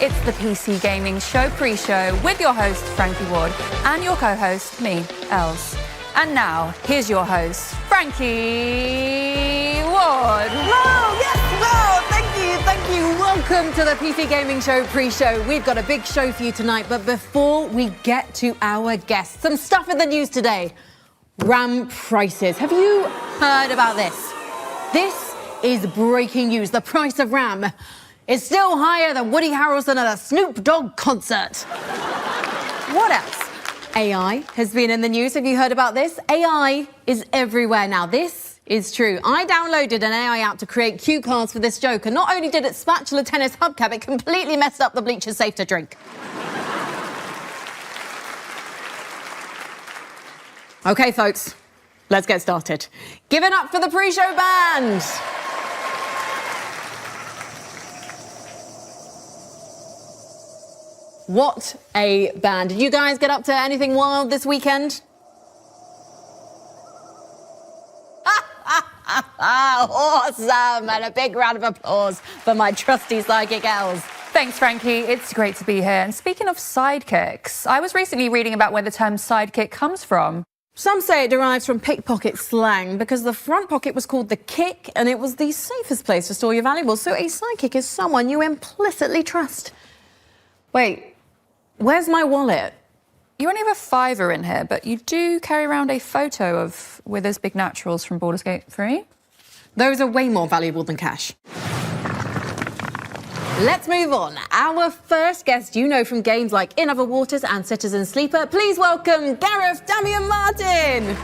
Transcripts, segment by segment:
It's the PC Gaming Show pre-show with your host, Frankie Ward, and your co-host, me, Els. And now, here's your host, Frankie Ward. Whoa, yes, whoa, thank you. Welcome to the PC Gaming Show pre-show. We've got a big show for you tonight, but before we get to our guests, some stuff in the news today. RAM prices. Have you heard about this? This is breaking news. The price of RAM is still higher than Woody Harrelson at a Snoop Dogg concert. What else? AI has been in the news. Have you heard about this? AI is everywhere now. This is true. I downloaded an AI app to create cue cards for this joke, and not only did it spatula tennis hubcap, it completely messed up the bleachers safe to drink. Okay, folks, let's get started. Give it up for the pre-show band. What a band. Did you guys get up to anything wild this weekend? Awesome! And a big round of applause for my trusty psychic Els. Thanks, Frankie. It's great to be here. And speaking of sidekicks, I was recently reading about where the term sidekick comes from. Some say it derives from pickpocket slang because the front pocket was called the kick and it was the safest place to store your valuables. So a sidekick is someone you implicitly trust. Wait, where's my wallet? You only have a $5 in here, but you do carry around a photo of Withers Big Naturals from Baldur's Gate 3. Those are way more valuable than cash. Let's move on. Our first guest you know from games like In Other Waters and Citizen Sleeper. Please welcome Gareth Damian Martin.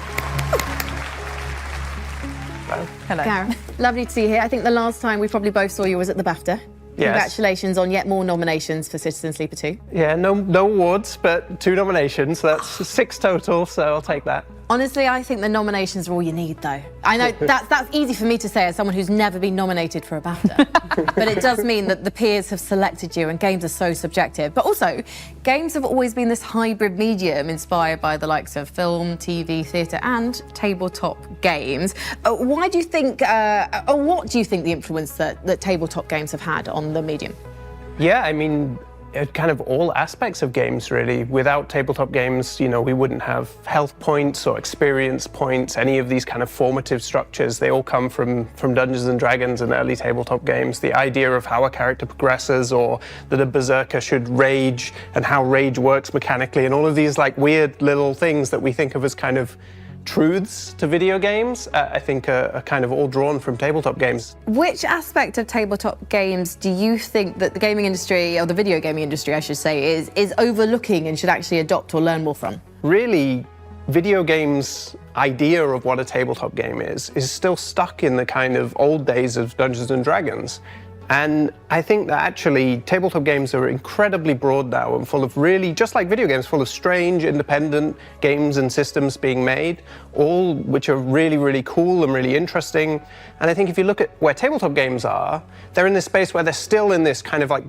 Hello. Gareth, lovely to see you here. I think the last time we probably both saw you was at the BAFTA. Yes. Congratulations on yet more nominations for Citizen Sleeper 2. Yeah, no awards, but 2 nominations. So that's 6 total, so I'll take that. Honestly, I think the nominations are all you need, though. I know that's easy for me to say as someone who's never been nominated for a BAFTA. But it does mean that the peers have selected you, and games are so subjective. But also, games have always been this hybrid medium inspired by the likes of film, TV, theatre, and tabletop games. Why do you think, or what do you think the influence that tabletop games have had on the medium? Yeah, I mean, kind of all aspects of games, really. Without tabletop games, you know, we wouldn't have health points or experience points, any of these kind of formative structures. They all come from Dungeons and Dragons and early tabletop games. The idea of how a character progresses, or that a berserker should rage, and how rage works mechanically, and all of these like weird little things that we think of as kind of truths to video games, I think are kind of all drawn from tabletop games. Which aspect of tabletop games do you think that the gaming industry, or the video gaming industry, I should say, is overlooking and should actually adopt or learn more from? Really, video games' idea of what a tabletop game is still stuck in the kind of old days of Dungeons and Dragons. And I think that actually tabletop games are incredibly broad now and full of really, just like video games, full of strange, independent games and systems being made, all which are really, really cool and really interesting. And I think if you look at where tabletop games are, they're in this space where they're still in this kind of like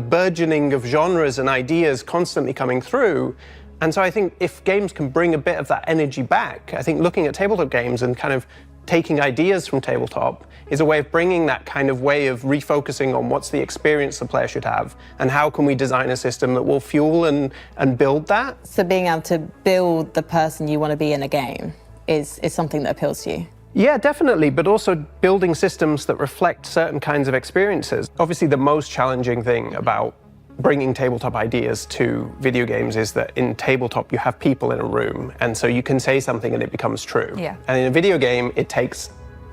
burgeoning of genres and ideas constantly coming through. And so I think if games can bring a bit of that energy back, I think looking at tabletop games and kind of taking ideas from tabletop is a way of bringing that kind of way of refocusing on what's the experience the player should have, and how can we design a system that will fuel and build that. So being able to build the person you want to be in a game is something that appeals to you? Yeah, definitely, but also building systems that reflect certain kinds of experiences. Obviously, the most challenging thing about bringing tabletop ideas to video games is that in tabletop you have people in a room, and so you can say something and it becomes true. Yeah. And in a video game it takes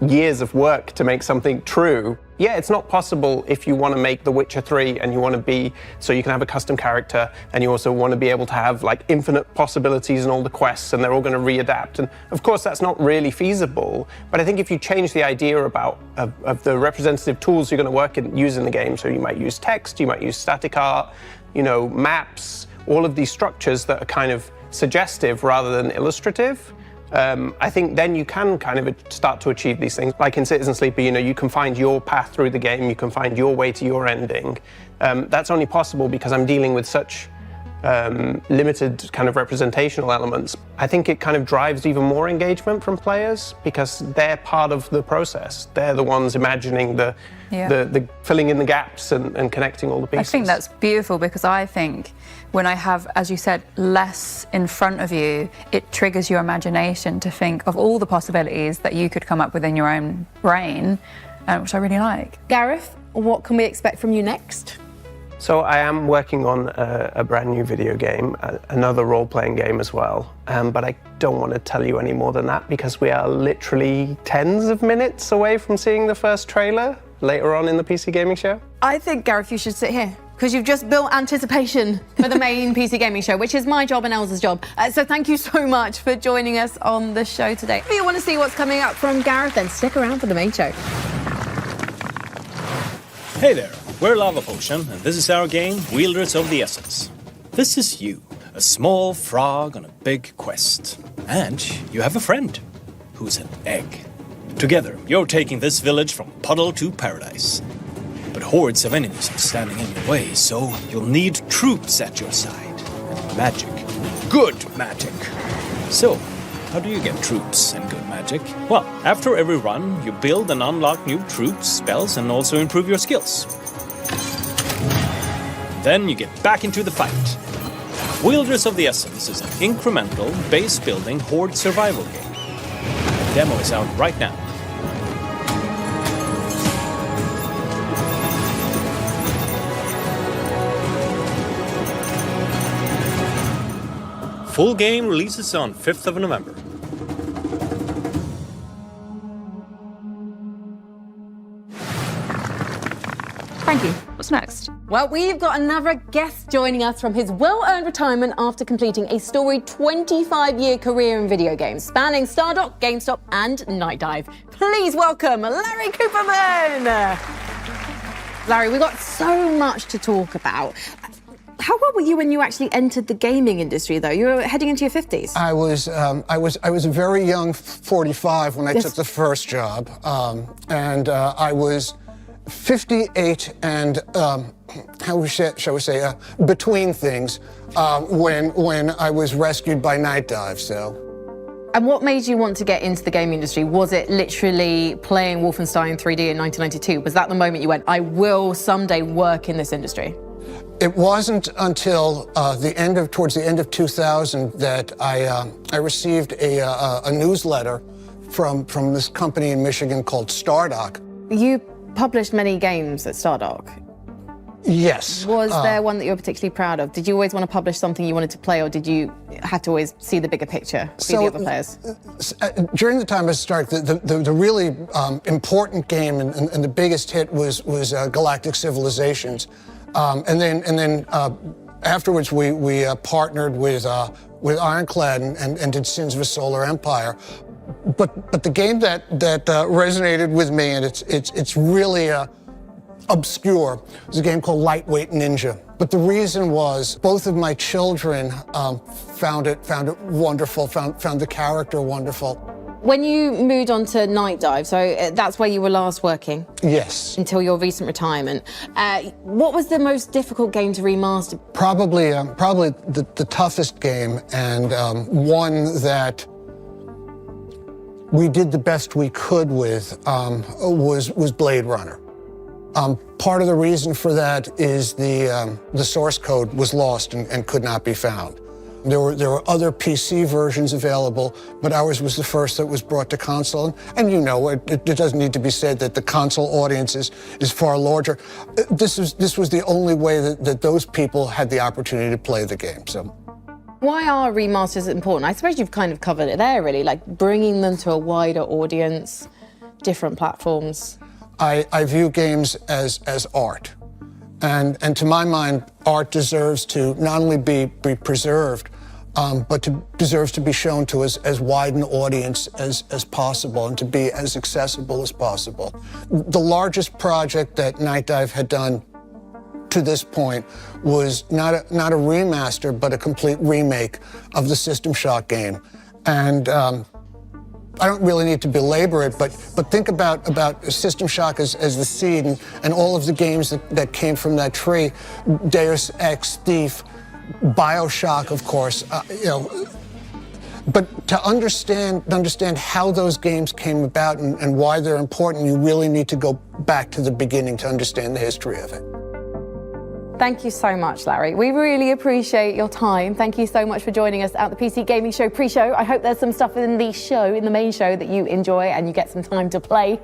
years of work to make something true. Yeah, it's not possible if you want to make The Witcher 3 and you want to be, so you can have a custom character, and you also want to be able to have like infinite possibilities and all the quests, and they're all going to readapt. And of course that's not really feasible, but I think if you change the idea of the representative tools you're going to use in the game, so you might use text, you might use static art, you know, maps, all of these structures that are kind of suggestive rather than illustrative, I think then you can kind of start to achieve these things. Like in Citizen Sleeper, you know, you can find your path through the game, you can find your way to your ending. That's only possible because I'm dealing with such limited kind of representational elements, I think it kind of drives even more engagement from players because they're part of the process. They're the ones imagining the filling in the gaps and connecting all the pieces. I think that's beautiful because I think when I have, as you said, less in front of you, it triggers your imagination to think of all the possibilities that you could come up with in your own brain, which I really like. Gareth, what can we expect from you next? So I am working on a brand new video game, another role-playing game as well, but I don't want to tell you any more than that because we are literally tens of minutes away from seeing the first trailer later on in the PC Gaming Show. I think, Gareth, you should sit here because you've just built anticipation for the main PC Gaming Show, which is my job and Elsa's job. So thank you so much for joining us on the show today. If you want to see what's coming up from Gareth, then stick around for the main show. Hey there, we're Lava Potion, and this is our game, Wielders of the Essence. This is you, a small frog on a big quest. And you have a friend, who's an egg. Together, you're taking this village from puddle to paradise. But hordes of enemies are standing in your way, so you'll need troops at your side. And magic. Good magic. So, how do you get troops and good magic? Well, after every run, you build and unlock new troops, spells, and also improve your skills. Then you get back into the fight. Wielders of the Essence is an incremental, base-building horde survival game. The demo is out right now. Full game releases on 5th of November. Frankie, what's next? Well, we've got another guest joining us from his well-earned retirement after completing a storied 25-year career in video games, spanning Stardock, GameStop, and Night Dive. Please welcome Larry Cooperman. Larry, we've got so much to talk about. How old were you when you actually entered the gaming industry, though? You were heading into your 50s. I was a very young 45 when I took the first job, and I was 58 and how shall we say between things when I was rescued by Night Dive. So. And what made you want to get into the gaming industry? Was it literally playing Wolfenstein 3D in 1992? Was that the moment you went, I will someday work in this industry? It wasn't until towards the end of 2000 that I received a newsletter from this company in Michigan called Stardock. You published many games at Stardock. Yes. Was there one that you were particularly proud of? Did you always want to publish something you wanted to play, or did you have to always see the bigger picture, see the other players? During the time of Stardock, the really important game and the biggest hit was Galactic Civilizations. And then afterwards, we partnered with Ironclad and did Sins of a Solar Empire. But the game that resonated with me, and it's really obscure, was a game called Lightweight Ninja. But the reason was both of my children found it wonderful, found the character wonderful. When you moved on to Night Dive, so that's where you were last working? Yes. Until your recent retirement. What was the most difficult game to remaster? Probably the toughest game, and one that we did the best we could with was Blade Runner. Part of the reason for that is the source code was lost and could not be found. There were other PC versions available, but ours was the first that was brought to console. And you know, it doesn't need to be said that the console audience is far larger. This was the only way that those people had the opportunity to play the game. So, why are remasters important? I suppose you've kind of covered it there, really, like bringing them to a wider audience, different platforms. I view games as art. And to my mind, art deserves to not only be preserved, but deserves to be shown to as wide an audience as possible and to be as accessible as possible. The largest project that Night Dive had done to this point was not a remaster, but a complete remake of the System Shock game. And I don't really need to belabor it, but think about System Shock as the seed and all of the games that came from that tree. Deus Ex, Thief, BioShock, of course, but to understand how those games came about and why they're important, you really need to go back to the beginning to understand the history of it. Thank you so much, Larry. We really appreciate your time. Thank you so much for joining us at the PC Gaming Show pre-show. I hope there's some stuff in the main show that you enjoy and you get some time to play.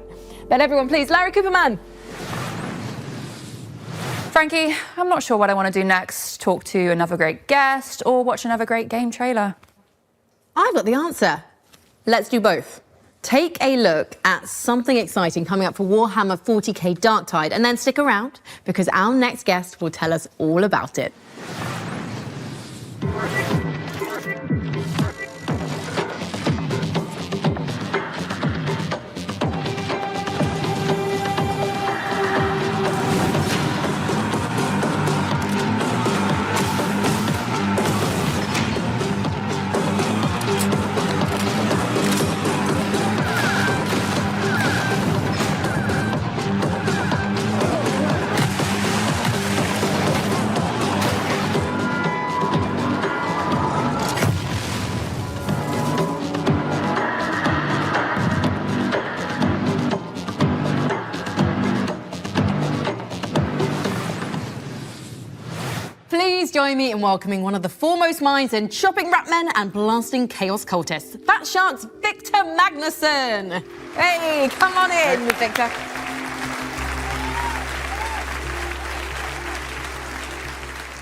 But everyone, please, Larry Cooperman. Frankie, I'm not sure what I want to do next. Talk to another great guest or watch another great game trailer. I've got the answer. Let's do both. Take a look at something exciting coming up for Warhammer 40k Darktide, and then stick around because our next guest will tell us all about it. Please join me in welcoming one of the foremost minds in chopping rat men and blasting chaos cultists, Fat Shark's Victor Magnusson. Hey, come on in, Victor.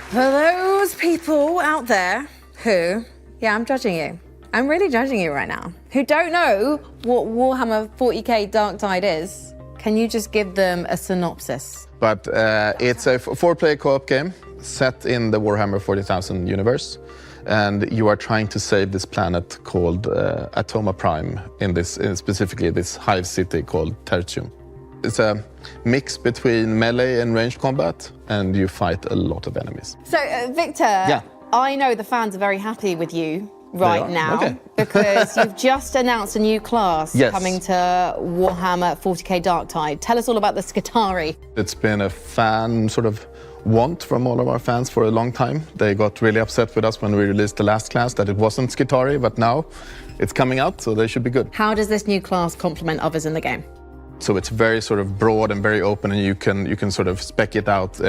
For those people out there who, yeah, I'm judging you. I'm really judging you right now, who don't know what Warhammer 40k Darktide is, can you just give them a synopsis? But it's a four-player co-op game set in the Warhammer 40,000 universe, and you are trying to save this planet called Atoma Prime, specifically this hive city called Tertium. It's a mix between melee and ranged combat, and you fight a lot of enemies. So, Victor, I know the fans are very happy with you right now, okay. because you've just announced a new class coming to Warhammer 40k Darktide. Tell us all about the Skitarii. It's been a fan sort of want from all of our fans for a long time. They got really upset with us when we released the last class that it wasn't Skitarii, but now it's coming out, so they should be good. How does this new class complement others in the game? So it's very sort of broad and very open, and you can sort of spec it out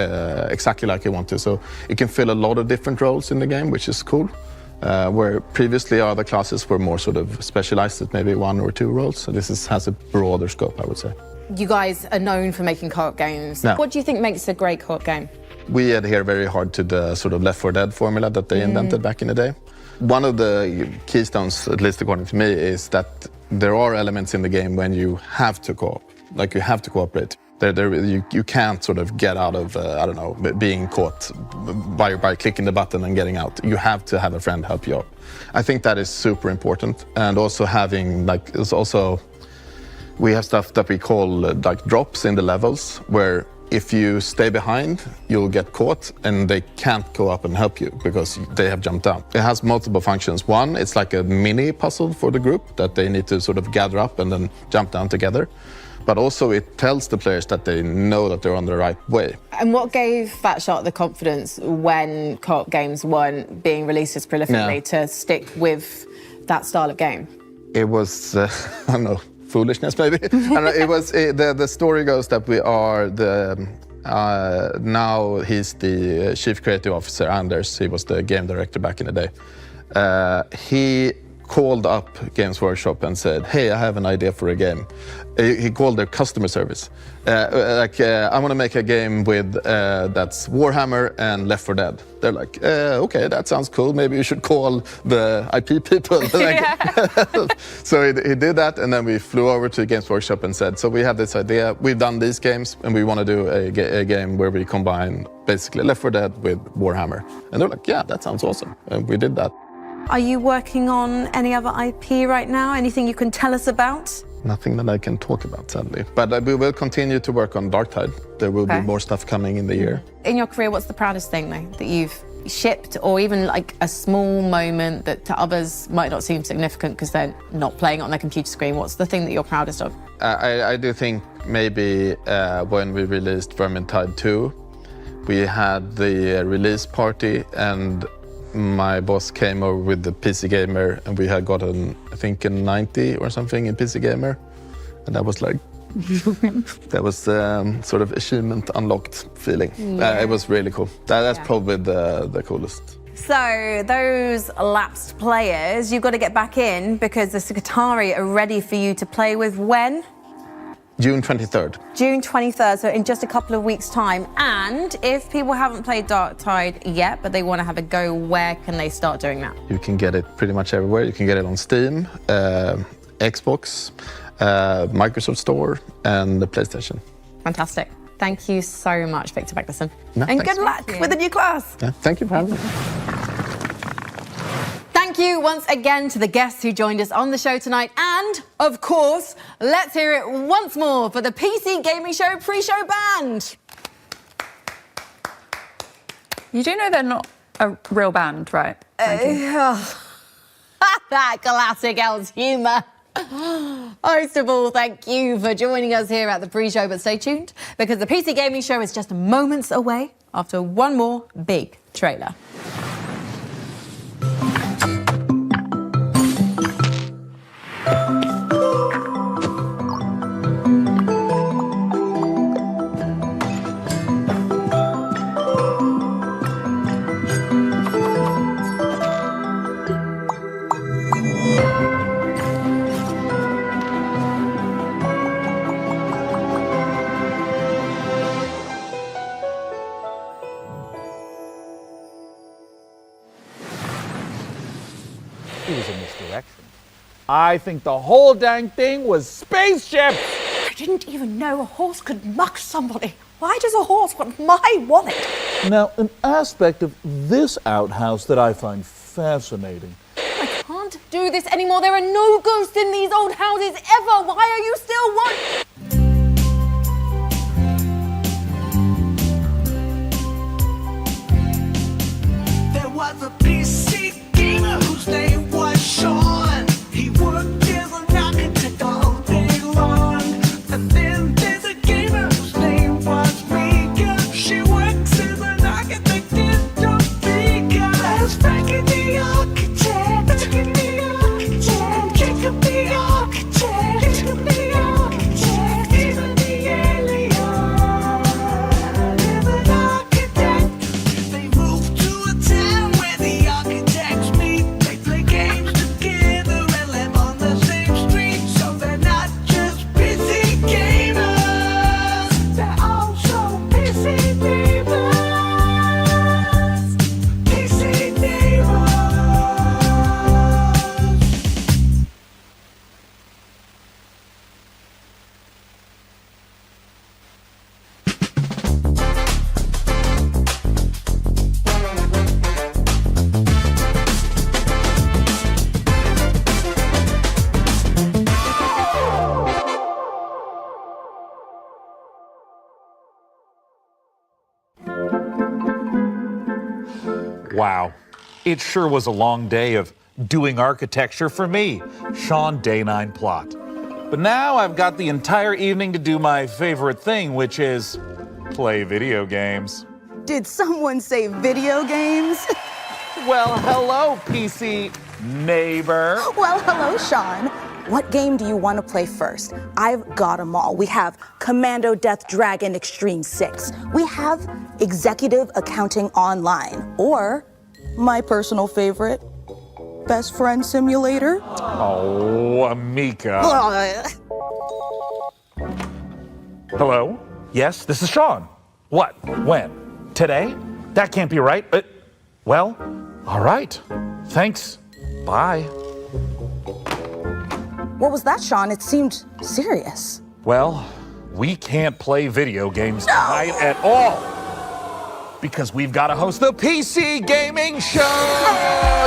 exactly like you want to. So it can fill a lot of different roles in the game, which is cool. Where previously other classes were more sort of specialized at maybe one or two roles. So this has a broader scope, I would say. You guys are known for making co-op games. Yeah. What do you think makes a great co-op game? We adhere very hard to the sort of Left 4 Dead formula that they invented back in the day. One of the keystones, at least according to me, is that there are elements in the game when you have to co-op, like you have to cooperate. You can't sort of get out of, I don't know, being caught by clicking the button and getting out. You have to have a friend help you out. I think that is super important. And also having, like, it's also, we have stuff that we call like drops in the levels, where if you stay behind, you'll get caught and they can't go up and help you because they have jumped down. It has multiple functions. One, it's like a mini puzzle for the group that they need to sort of gather up and then jump down together. But also it tells the players that they know that they're on the right way. And what gave Fat Shark the confidence when co-op games weren't being released as prolifically to stick with that style of game? It was, I don't know, foolishness maybe. It was the story goes that we are now he's the chief creative officer, Anders. He was the game director back in the day. He called up Games Workshop and said, hey, I have an idea for a game. He called their customer service. I want to make a game with that's Warhammer and Left 4 Dead. They're like, okay, that sounds cool. Maybe you should call the IP people. So he did that, and then we flew over to Games Workshop and said, so we have this idea. We've done these games, and we want to do a game where we combine basically Left 4 Dead with Warhammer. And they're like, yeah, that sounds awesome. And we did that. Are you working on any other IP right now? Anything you can tell us about? Nothing that I can talk about, sadly. But we will continue to work on Darktide. There will be more stuff coming in the year. In your career, what's the proudest thing, though, that you've shipped, or even like a small moment that to others might not seem significant because they're not playing it on their computer screen? What's the thing that you're proudest of? I do think maybe when we released Vermintide 2, We had the release party, and my boss came over with the PC Gamer, and we had gotten, I think, a 90 or something in PC Gamer. And that was like, that was sort of achievement unlocked feeling. Yeah. It was really cool. That's probably the coolest. So those lapsed players, you've got to get back in because the Secretari are ready for you to play with when? June 23rd. June 23rd, so in just a couple of weeks' time. And if people haven't played Dark Tide yet, but they want to have a go, where can they start doing that? You can get it pretty much everywhere. You can get it on Steam, Xbox, Microsoft Store, and the PlayStation. Fantastic. Thank you so much, Victor Magnuson. No, and thanks. good luck with the new class. Yeah, thank you for having me. Thank you once again to the guests who joined us on the show tonight. And, of course, let's hear it once more for the PC Gaming Show pre-show band. You do know they're not a real band, right? That classic Elle's humour. Most of all, thank you for joining us here at the pre-show, but stay tuned because the PC Gaming Show is just moments away after one more big trailer. He was a misdirection. I think the whole dang thing was spaceships! I didn't even know a horse could muck somebody. Why does a horse want my wallet? Now, an aspect of this outhouse that I find fascinating. I can't do this anymore. There are no ghosts in these old houses ever. Why are you still There was a PC gamer whose name was Sean. He worked as an architect all day long. And then there's a gamer whose name was Mica. She works as an architect in Topeka. There's Frankie the architect, Frankie the architect, Jacob the architect, Jacob the architect, even the alien is an architect. They moved to a town where the architects meet. They play games together and live on the same street. So they're not just PC gamers, they're also PC neighbors. PC neighbors. Wow, it sure was a long day of doing architecture for me, Sean Day 9 Plott. But now I've got the entire evening to do my favorite thing, which is play video games. Did someone say video games? Well, hello, PC neighbor. Well, hello, Sean. What game do you want to play first? I've got them all. We have Commando Death Dragon Extreme 6. We have Executive Accounting Online. Or, my personal favorite, Best Friend Simulator. Oh, Mica. Hello? Yes, this is Sean. What? When? Today? That can't be right. Well, all right. Thanks. Bye. What was that, Sean? It seemed serious. Well, we can't play video games tonight at all. Because we've got to host the PC Gaming Show!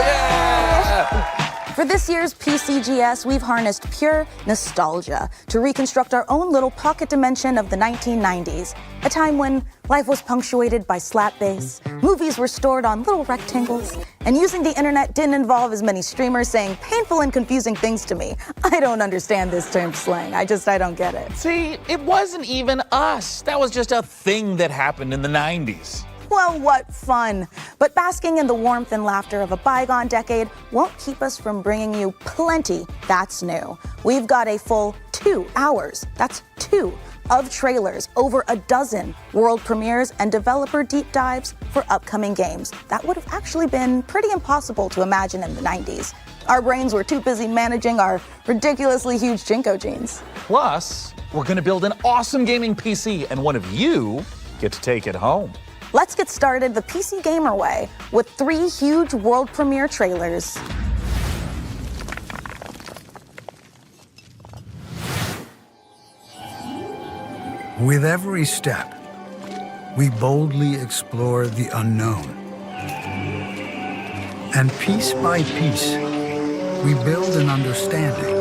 Yeah! For this year's PCGS, we've harnessed pure nostalgia to reconstruct our own little pocket dimension of the 1990s, a time when life was punctuated by slap bass, movies were stored on little rectangles, and using the internet didn't involve as many streamers saying painful and confusing things to me. I don't understand this term slang. I don't get it. See, it wasn't even us. That was just a thing that happened in the 90s. Well, what fun. But basking in the warmth and laughter of a bygone decade won't keep us from bringing you plenty that's new. We've got a full 2 hours, that's 2, of trailers, over a dozen world premieres and developer deep dives for upcoming games. That would have actually been pretty impossible to imagine in the 90s. Our brains were too busy managing our ridiculously huge Jinko jeans. Plus, we're going to build an awesome gaming PC, and one of you get to take it home. Let's get started the PC Gamer way with 3 huge world premiere trailers. With every step, we boldly explore the unknown. And piece by piece, we build an understanding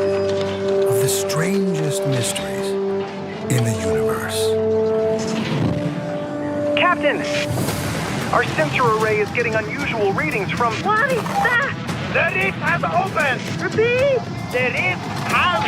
of the strangest mysteries in the universe. Captain! Our sensor array is getting unusual readings from... What is that? The lift has opened! Repeat! The lift has...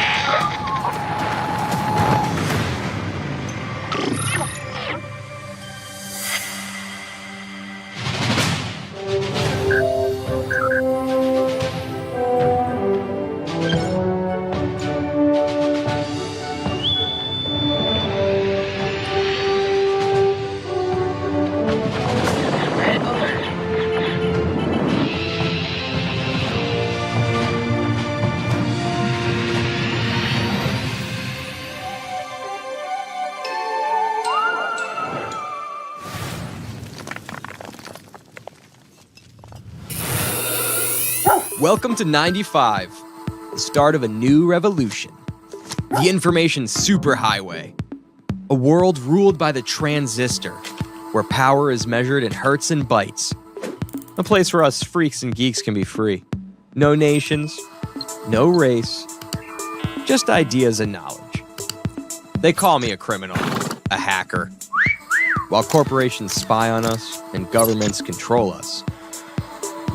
Welcome to 95, the start of a new revolution. The information superhighway. A world ruled by the transistor, where power is measured in hertz and bytes. A place where us freaks and geeks can be free. No nations, no race, just ideas and knowledge. They call me a criminal, a hacker. While corporations spy on us and governments control us,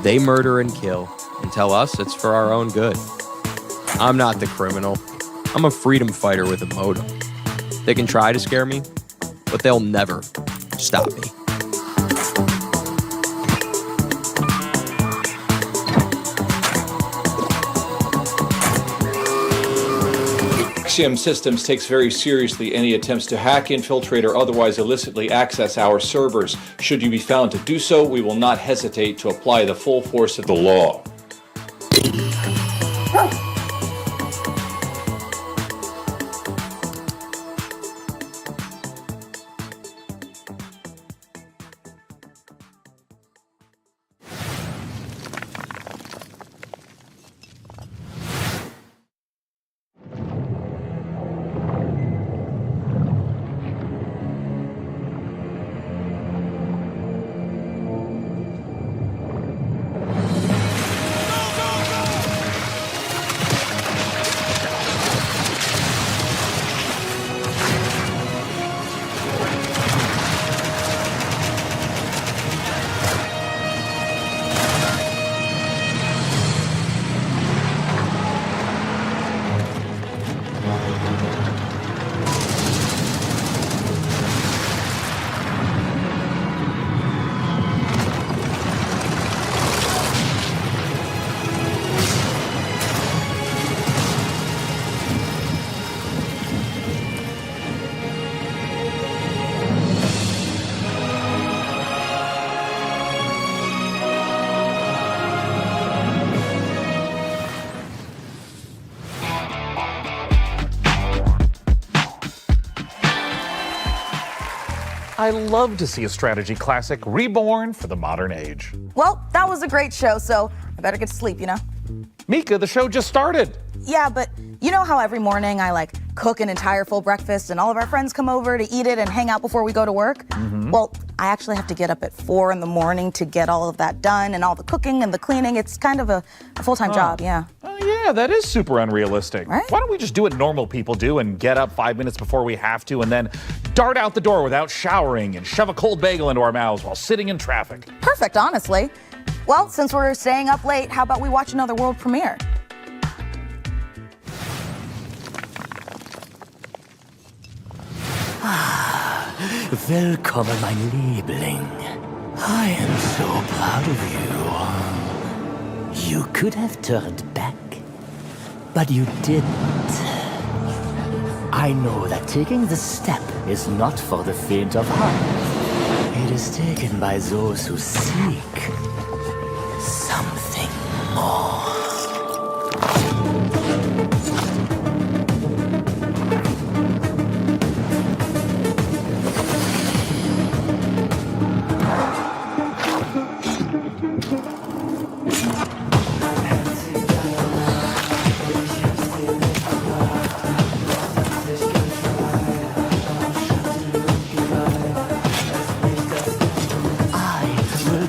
they murder and kill and tell us it's for our own good. I'm not the criminal. I'm a freedom fighter with a motive. They can try to scare me, but they'll never stop me. Axiom Systems takes very seriously any attempts to hack, infiltrate, or otherwise illicitly access our servers. Should you be found to do so, we will not hesitate to apply the full force of the law. I love to see a strategy classic reborn for the modern age. Well, that was a great show, so I better get to sleep, you know? Mica, the show just started. Yeah, but you know how every morning I cook an entire full breakfast and all of our friends come over to eat it and hang out before we go to work? Mm-hmm. Well, I actually have to get up at 4 in the morning to get all of that done and all the cooking and the cleaning. It's kind of a full-time job, yeah. Oh, yeah, that is super unrealistic. Right? Why don't we just do what normal people do and get up 5 minutes before we have to and then dart out the door without showering and shove a cold bagel into our mouths while sitting in traffic? Perfect, honestly. Well, since we're staying up late, how about we watch another world premiere? Willkommen, mein Liebling. I am so proud of you. You could have turned back, but you didn't. I know that taking the step is not for the faint of heart. It is taken by those who seek something more.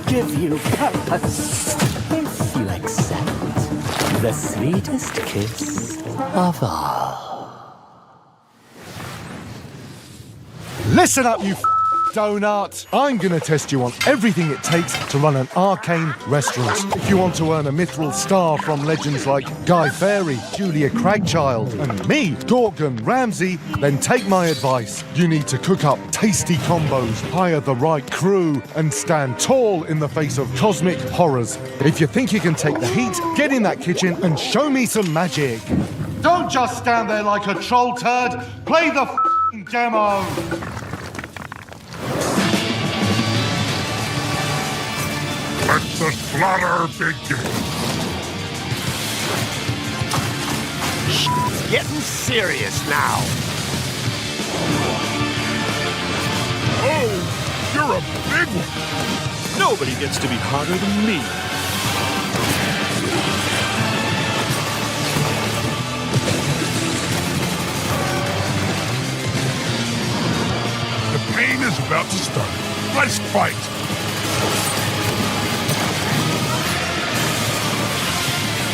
Give you purpose if you accept the sweetest kiss of all. Listen up, you donut. I'm gonna test you on everything it takes to run an arcane restaurant. If you want to earn a mithril star from legends like Guy Fawkes, Julia Cragchild, and me, Gorgon Ramsay, then take my advice. You need to cook up tasty combos, hire the right crew, and stand tall in the face of cosmic horrors. If you think you can take the heat, get in that kitchen and show me some magic. Don't just stand there like a troll turd. Play the demo. Let the slaughter begin. It's getting serious now. Oh, you're a big one. Nobody gets to be hotter than me. The pain is about to start. Let's fight.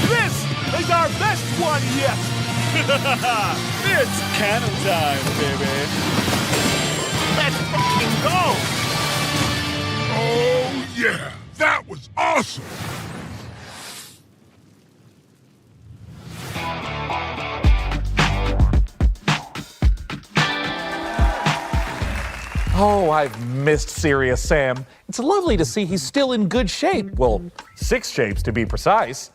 This is our best one yet. It's cannon time, baby. Let's fucking go. Oh, yeah. That was awesome. Oh, I've missed Serious Sam. It's lovely to see he's still in good shape. Well, 6 shapes to be precise.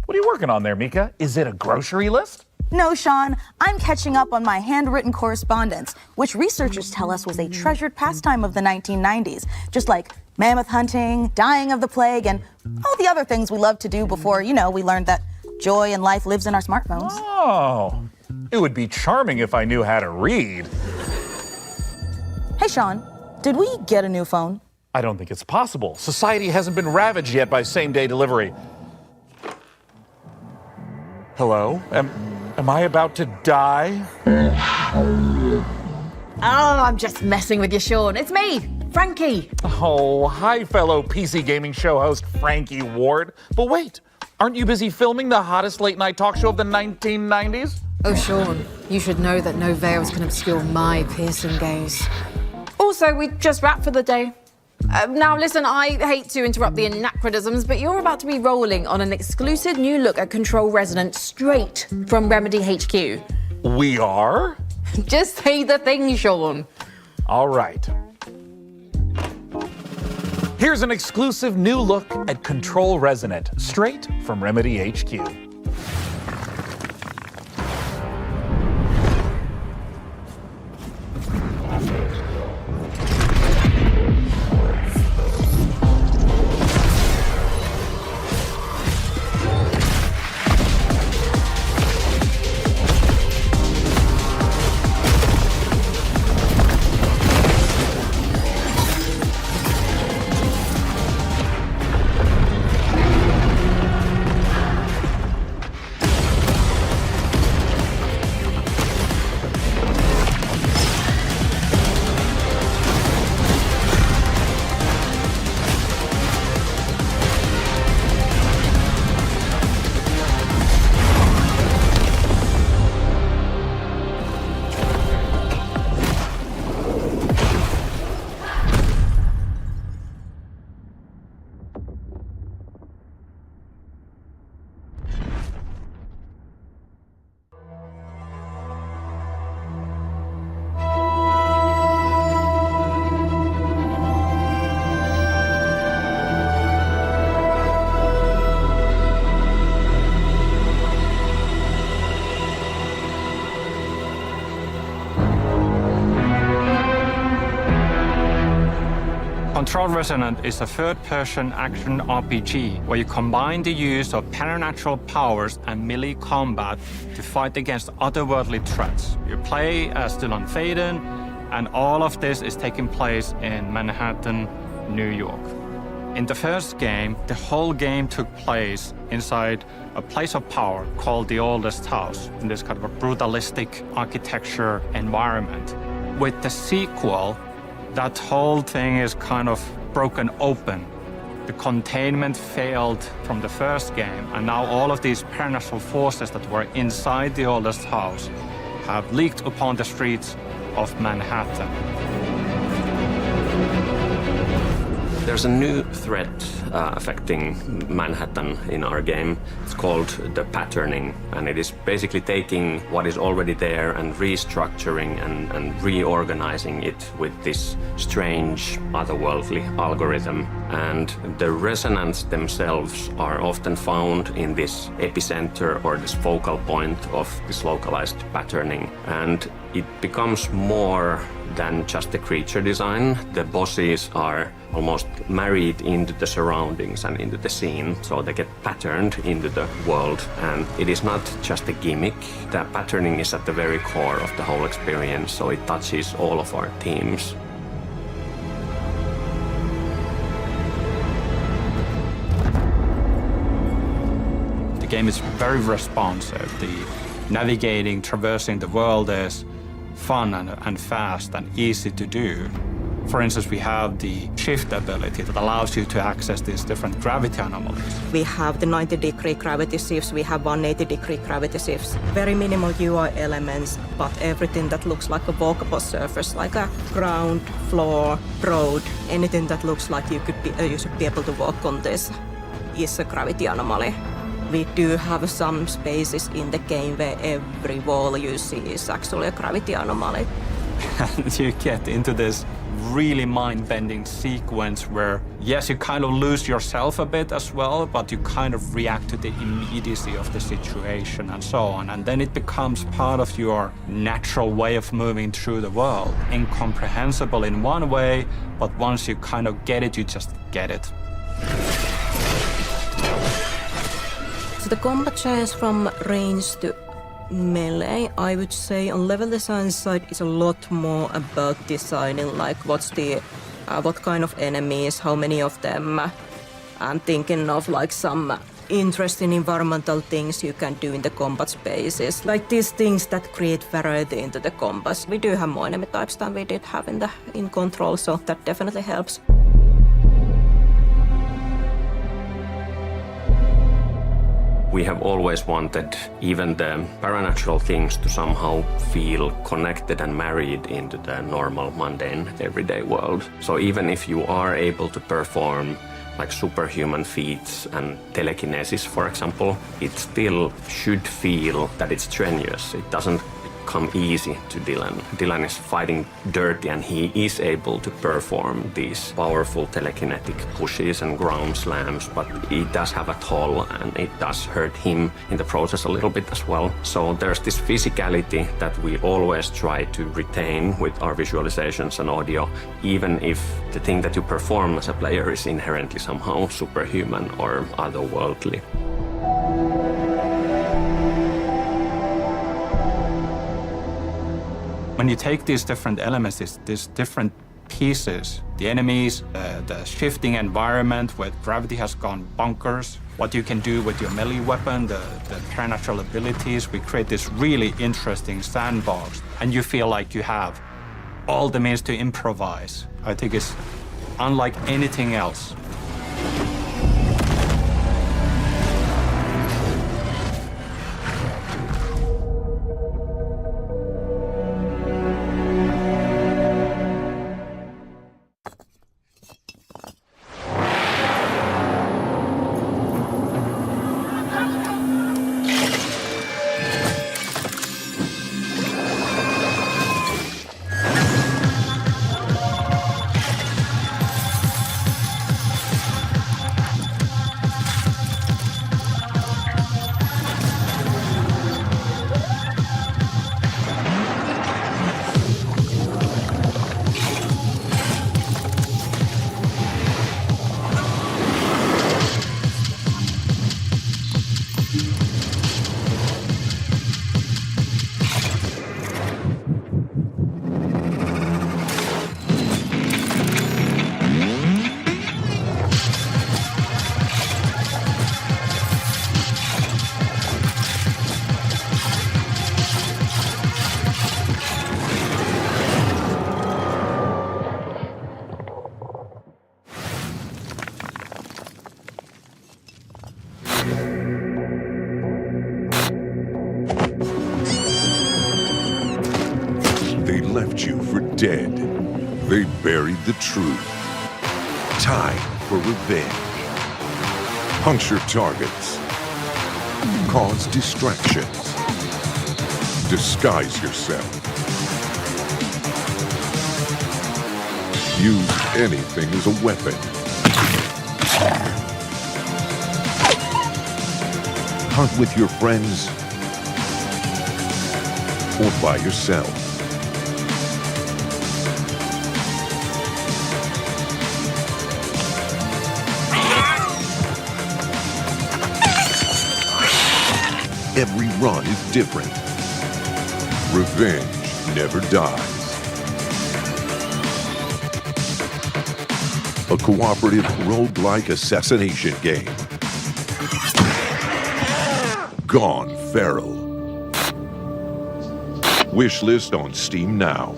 What are you working on there, Mica? Is it a grocery list? No, Sean, I'm catching up on my handwritten correspondence, which researchers tell us was a treasured pastime of the 1990s, just like mammoth hunting, dying of the plague, and all the other things we loved to do before, we learned that joy in life lives in our smartphones. Oh, it would be charming if I knew how to read. Hey, Sean, did we get a new phone? I don't think it's possible. Society hasn't been ravaged yet by same-day delivery. Hello? Am I about to die? Oh, I'm just messing with you, Sean. It's me, Frankie. Oh, hi, fellow PC gaming show host Frankie Ward. But wait, aren't you busy filming the hottest late-night talk show of the 1990s? Oh, Sean, you should know that no veils can obscure my piercing gaze. Also, we just wrapped for the day. Now, listen, I hate to interrupt the anachronisms, but you're about to be rolling on an exclusive new look at Control Resonant straight from Remedy HQ. We are? Just say the thing, Sean. All right. Here's an exclusive new look at Control Resonant, straight from Remedy HQ. Control Resonant is a third-person action RPG where you combine the use of supernatural powers and melee combat to fight against otherworldly threats. You play as Dylan Faden, and all of this is taking place in Manhattan, New York. In the first game, the whole game took place inside a place of power called the Oldest House, in this kind of a brutalistic architecture environment. With the sequel, that whole thing is kind of broken open. The containment failed from the first game, and now all of these supernatural forces that were inside the Oldest House have leaked upon the streets of Manhattan. There's a new threat affecting Manhattan in our game. It's called the patterning, and it is basically taking what is already there and restructuring and reorganizing it with this strange, otherworldly algorithm. And the resonants themselves are often found in this epicenter or this focal point of this localized patterning. And it becomes more than just the creature design. The bosses are almost married into the surroundings and into the scene, so they get patterned into the world. And it is not just a gimmick. The patterning is at the very core of the whole experience, so it touches all of our themes. The game is very responsive. The navigating, traversing the world is fun and fast and easy to do. For instance, we have the shift ability that allows you to access these different gravity anomalies. We have the 90-degree gravity shifts, we have 180-degree gravity shifts. Very minimal UI elements, but everything that looks like a walkable surface, like a ground, floor, road, anything that looks like you should be able to walk on this is a gravity anomaly. We do have some spaces in the game where every wall you see is actually a gravity anomaly. And you get into this really mind-bending sequence where, yes, you kind of lose yourself a bit as well, but you kind of react to the immediacy of the situation and so on. And then it becomes part of your natural way of moving through the world. Incomprehensible in one way, but once you kind of get it, you just get it. So the combat changes from range to melee, I would say on level design side is a lot more about designing, like what kind of enemies, how many of them. I'm thinking of like some interesting environmental things you can do in the combat spaces, like these things that create variety into the combats. We do have more enemy types than we did have in Control, so that definitely helps. We have always wanted even the paranatural things to somehow feel connected and married into the normal, mundane, everyday world. So even if you are able to perform like superhuman feats and telekinesis, for example, it still should feel that it's strenuous. It doesn't come easy to Dylan. Dylan is fighting dirty, and he is able to perform these powerful telekinetic pushes and ground slams, but it does have a toll, and it does hurt him in the process a little bit as well. So there's this physicality that we always try to retain with our visualizations and audio, even if the thing that you perform as a player is inherently somehow superhuman or otherworldly. When you take these different elements, these different pieces, the enemies, the shifting environment where gravity has gone bonkers, what you can do with your melee weapon, the supernatural abilities, we create this really interesting sandbox, and you feel like you have all the means to improvise. I think it's unlike anything else. left you for dead. They buried the truth. Time for revenge. Puncture targets. Cause distractions. Disguise yourself. Use anything as a weapon. Hunt with your friends or by yourself. Every run is different. Revenge never dies. A cooperative roguelike assassination game. Gone Feral. Wishlist on Steam now.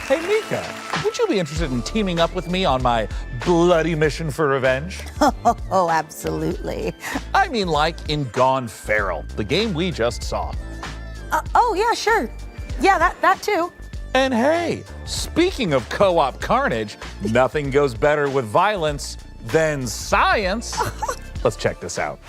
Hey, Mica, would you be interested in teaming up with me on my bloody mission for revenge? Oh, absolutely. I mean, like in Gone Feral, the game we just saw. Oh, yeah, sure. Yeah, that too. And hey, speaking of co-op carnage, nothing goes better with violence than science. Let's check this out.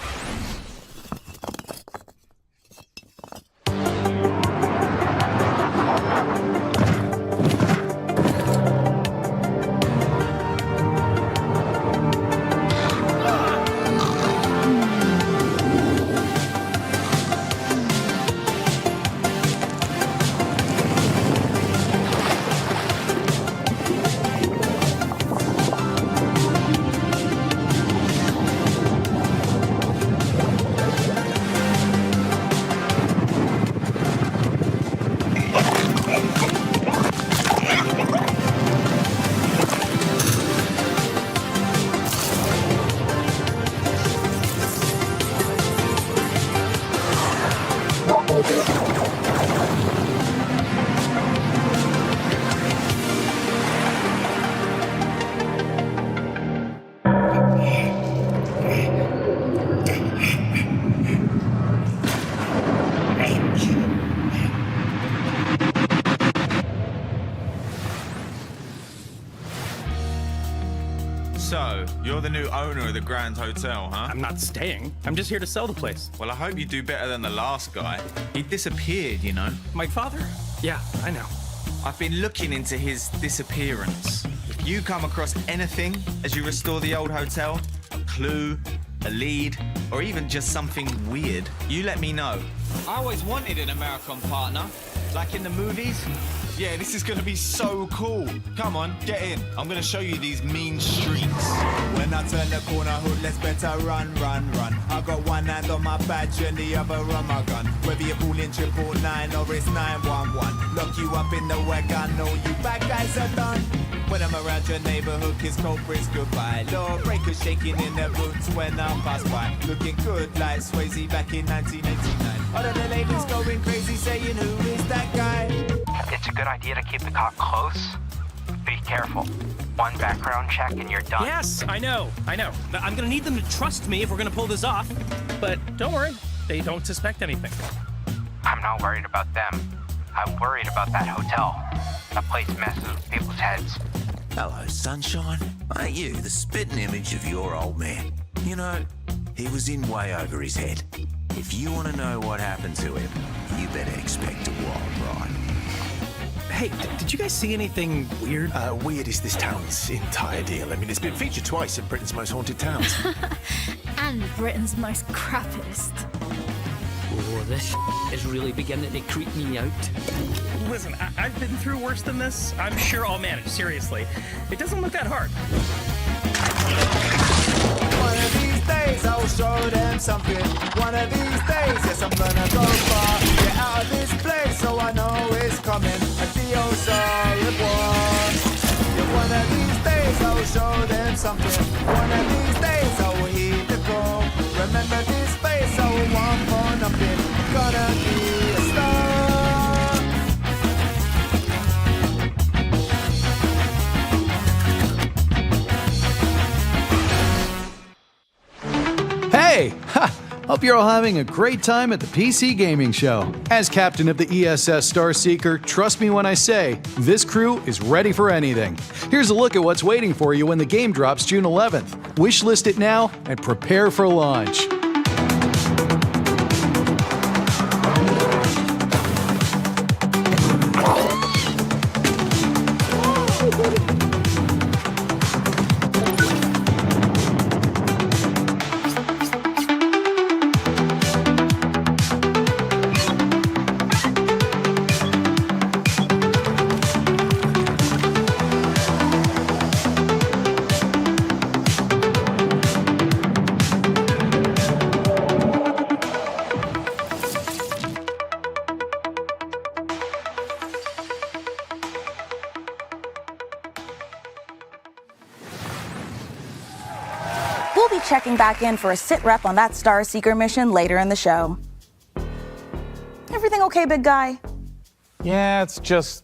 So, you're the new owner of the Grand Hotel, huh? I'm not staying. I'm just here to sell the place. Well, I hope you do better than the last guy. He disappeared, you know. My father? Yeah, I know. I've been looking into his disappearance. If you come across anything as you restore the old hotel, a clue, a lead, or even just something weird, you let me know. I always wanted an American partner, like in the movies. Yeah, this is gonna be so cool. Come on, get in. I'm gonna show you these mean streets. When I turn the corner, hoodless better run, run, run. I got one hand on my badge and the other on my gun. Whether you're calling 999 or it's 911, lock you up in the wagon, all you bad guys are done. When I'm around your neighborhood, kiss culprits goodbye. Lawbreakers shaking in their boots when I pass by. Looking good like Swayze back in 1989. All of the ladies going crazy saying, who is that guy? It's a good idea to keep the cop close. Be careful. One background check and you're done. Yes, I know. I'm gonna need them to trust me if we're gonna pull this off. But don't worry, they don't suspect anything. I'm not worried about them. I'm worried about that hotel. That place messes with people's heads. Hello, sunshine. Ain't you the spitting image of your old man? You know, he was in way over his head. If you want to know what happened to him, you better expect a wild ride. Hey, did you guys see anything weird? Weird is this town's entire deal. I mean, it's been featured twice in Britain's most haunted towns. And Britain's most crappiest. Oh, this is really beginning to creep me out. Listen, I've been through worse than this. I'm sure I'll manage, seriously. It doesn't look that hard. One of these days I'll show them something. One of these days, yes, I'm gonna go far. Get out of this place so I know it's coming. Adios, all it was. Yeah, one of these days I'll show them something. One of these days I will heed the call. Remember this place, I will want for nothing. Gonna be a star. Hope you're all having a great time at the PC Gaming Show. As captain of the ESS Starseeker, trust me when I say, this crew is ready for anything. Here's a look at what's waiting for you when the game drops June 11th. Wishlist it now and prepare for launch. We'll be checking back in for a sit rep on that Starseeker mission later in the show. Everything okay, big guy? Yeah, it's just,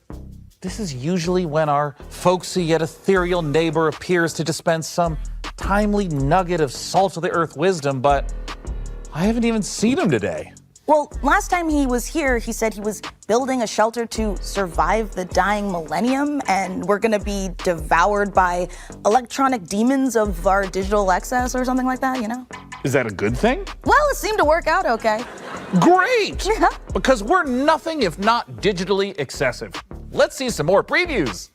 this is usually when our folksy yet ethereal neighbor appears to dispense some timely nugget of salt-of-the-earth wisdom, but I haven't even seen him today. Well, last time he was here, he said he was building a shelter to survive the dying millennium, and we're gonna be devoured by electronic demons of our digital excess or something like that, you know? Is that a good thing? Well, it seemed to work out okay. Great! Because we're nothing if not digitally excessive. Let's see some more previews.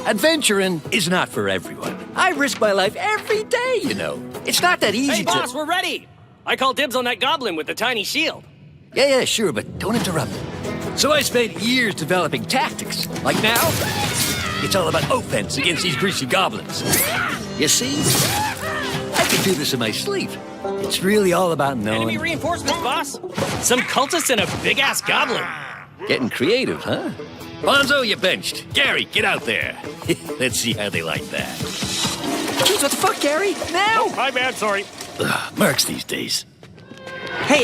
Adventuring is not for everyone. I risk my life every day, you know. It's not that easy Hey, boss, we're ready! I call dibs on that goblin with the tiny shield. Yeah, sure, but don't interrupt. So I spent years developing tactics. Like now, it's all about offense against these greasy goblins. You see? I can do this in my sleep. It's really all about knowing... Enemy reinforcements, boss! Some cultists and a big-ass goblin. Getting creative, huh? Bonzo, you benched. Gary, get out there. Let's see how they like that. Jeez, what the fuck, Gary? Now? Oh, my bad, sorry. Ugh, Mercs these days. Hey,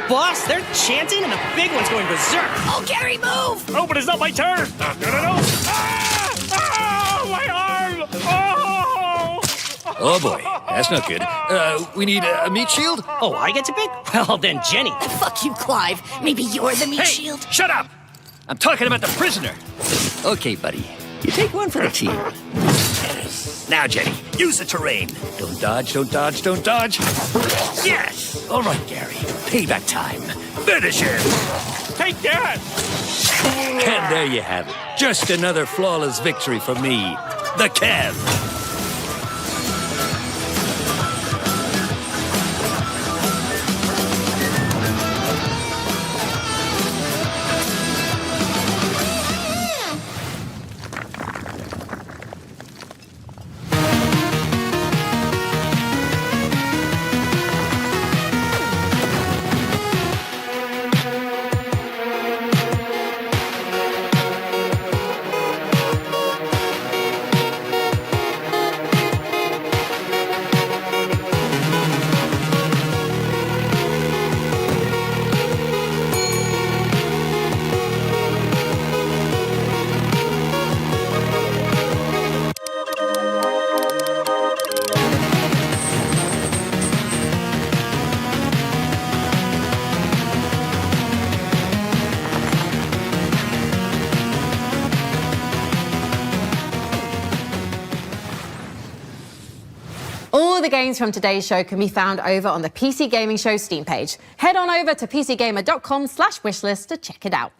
boss, they're chanting and the big one's going berserk. Oh, Gary, move! Oh, but it's not my turn. No. Ah! Oh, my arm! Oh! Oh, boy, that's not good. We need a meat shield? Oh, I get to pick? Well, then Jenny. Fuck you, Clive. Maybe you're the meat shield. Shut up! I'm talking about the prisoner. Okay, buddy. You take one for the team. Now, Jenny, use the terrain. Don't dodge, don't dodge, don't dodge. Yes! All right, Gary. Payback time. Finish him! Take that! And there you have it. Just another flawless victory for me, the Kev. All the games from today's show can be found over on the PC Gaming Show Steam page. Head on over to pcgamer.com/wishlist to check it out.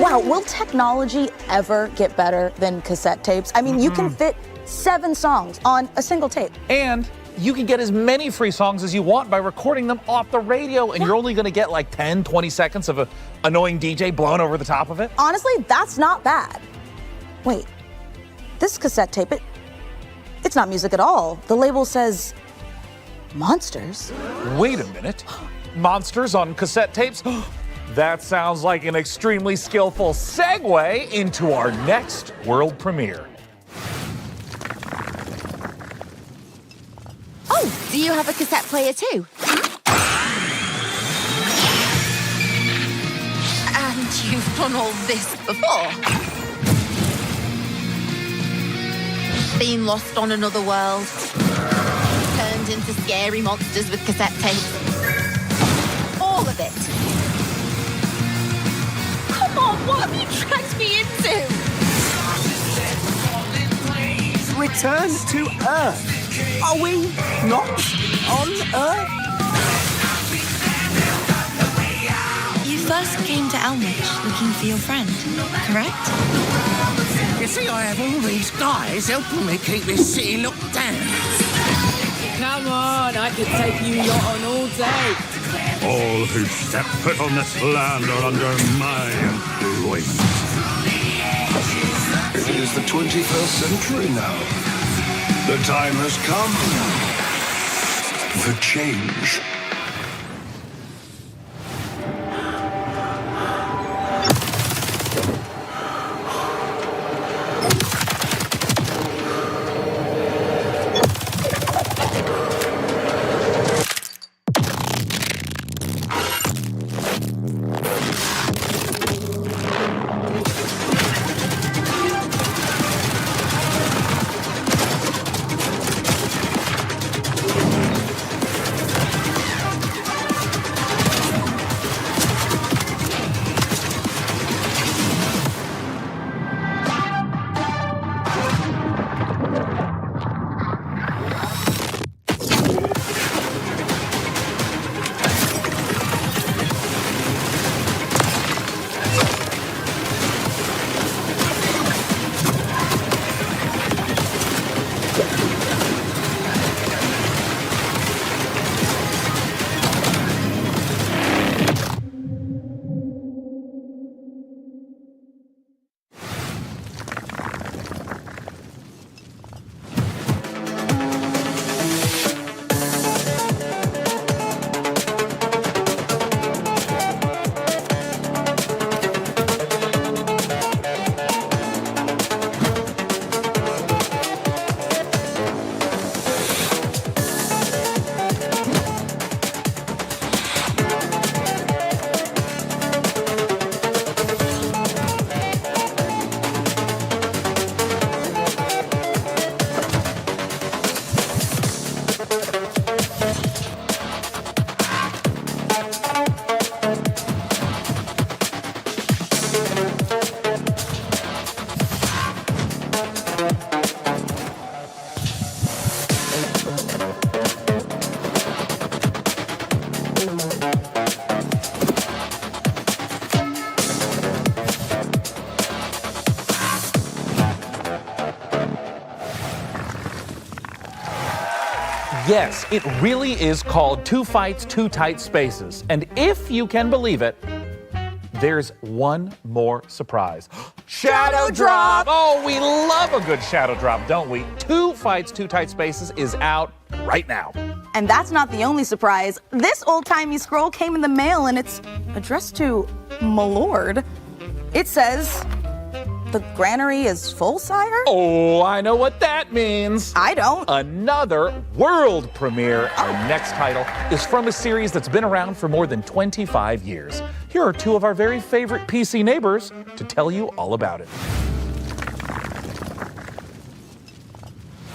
Wow, will technology ever get better than cassette tapes? I mean, you can fit 7 songs on a single tape. And you can get as many free songs as you want by recording them off the radio, and you're only going to get like 10, 20 seconds of an annoying DJ blowing over the top of it. Honestly, that's not bad. Wait, this cassette tape, it's not music at all. The label says monsters. Wait a minute. Monsters on cassette tapes? That sounds like an extremely skillful segue into our next world premiere. Oh, do you have a cassette player too? And you've done all this before? Been lost on another world? Turned into scary monsters with cassette tapes? All of it? Come on, what have you dragged me into? Return to Earth. Are we not on Earth? You first came to Elmwich looking for your friend, correct? You see, I have all these guys helping me keep this city locked down. Come on, I could take you lot on all day. All who step foot on this land are under my influence. It is the 21st century now. The time has come for change. Yes, it really is called Two Fights, Two Tight Spaces. And if you can believe it, there's one more surprise. Shadow Drop! Oh, we love a good Shadow Drop, don't we? Two Fights, Two Tight Spaces is out right now. And that's not the only surprise. This old-timey scroll came in the mail and it's addressed to Milord. It says, "The granary is full, sire?" Oh, I know what that means. I don't. Another world premiere. Our next title is from a series that's been around for more than 25 years. Here are two of our very favorite PC neighbors to tell you all about it.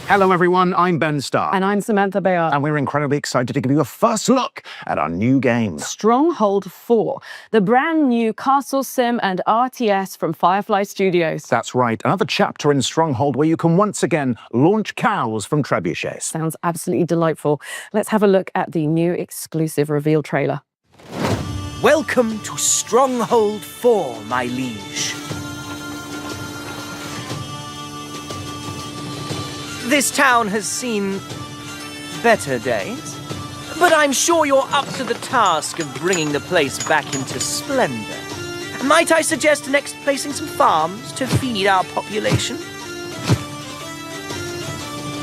Hello everyone, I'm Ben Starr. And I'm Samantha Bayard. And we're incredibly excited to give you a first look at our new game. Stronghold 4, the brand new castle sim and RTS from Firefly Studios. That's right, another chapter in Stronghold where you can once again launch cows from trebuchets. Sounds absolutely delightful. Let's have a look at the new exclusive reveal trailer. Welcome to Stronghold 4, my liege. This town has seen better days, but I'm sure you're up to the task of bringing the place back into splendor. Might I suggest next placing some farms to feed our population?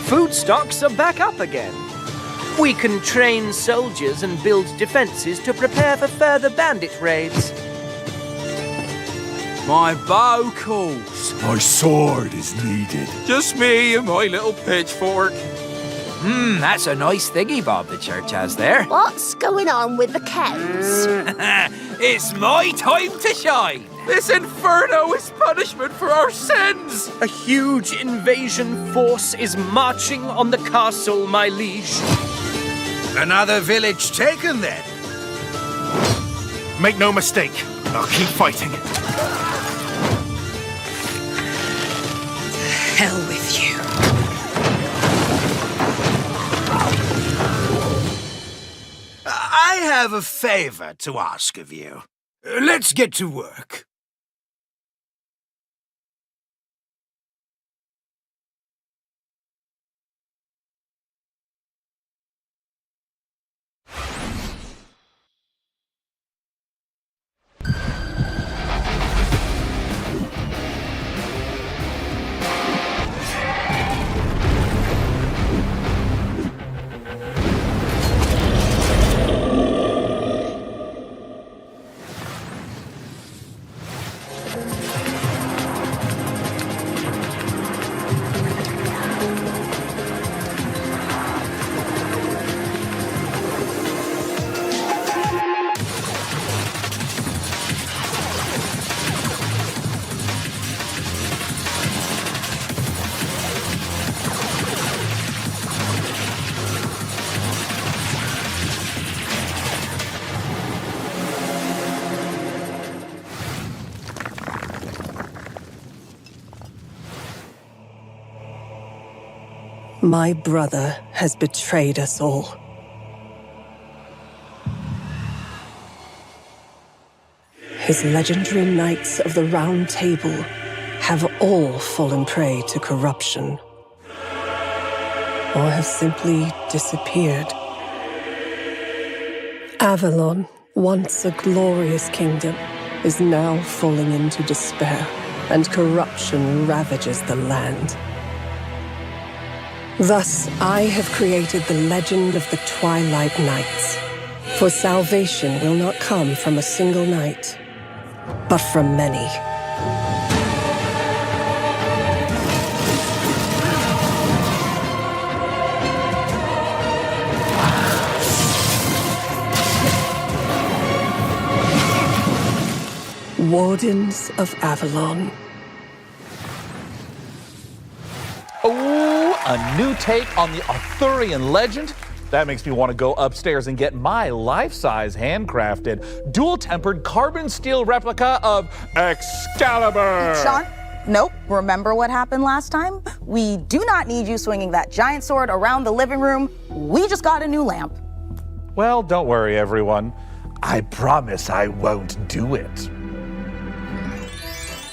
Food stocks are back up again. We can train soldiers and build defenses to prepare for further bandit raids. My bow calls. My sword is needed. Just me and my little pitchfork. That's a nice thingy bob the church has there. What's going on with the cows? It's my time to shine. This inferno is punishment for our sins. A huge invasion force is marching on the castle, my liege. Another village taken, then. Make no mistake, I'll keep fighting. Hell with you. I have a favor to ask of you. Let's get to work. My brother has betrayed us all. His legendary Knights of the Round Table have all fallen prey to corruption, or have simply disappeared. Avalon, once a glorious kingdom, is now falling into despair, and corruption ravages the land. Thus, I have created the legend of the Twilight Knights. For salvation will not come from a single knight, but from many. Wardens of Avalon. Oh, a new take on the Arthurian legend? That makes me want to go upstairs and get my life-size handcrafted, dual-tempered carbon steel replica of Excalibur. Sean? Nope. Remember what happened last time? We do not need you swinging that giant sword around the living room. We just got a new lamp. Well, don't worry, everyone. I promise I won't do it.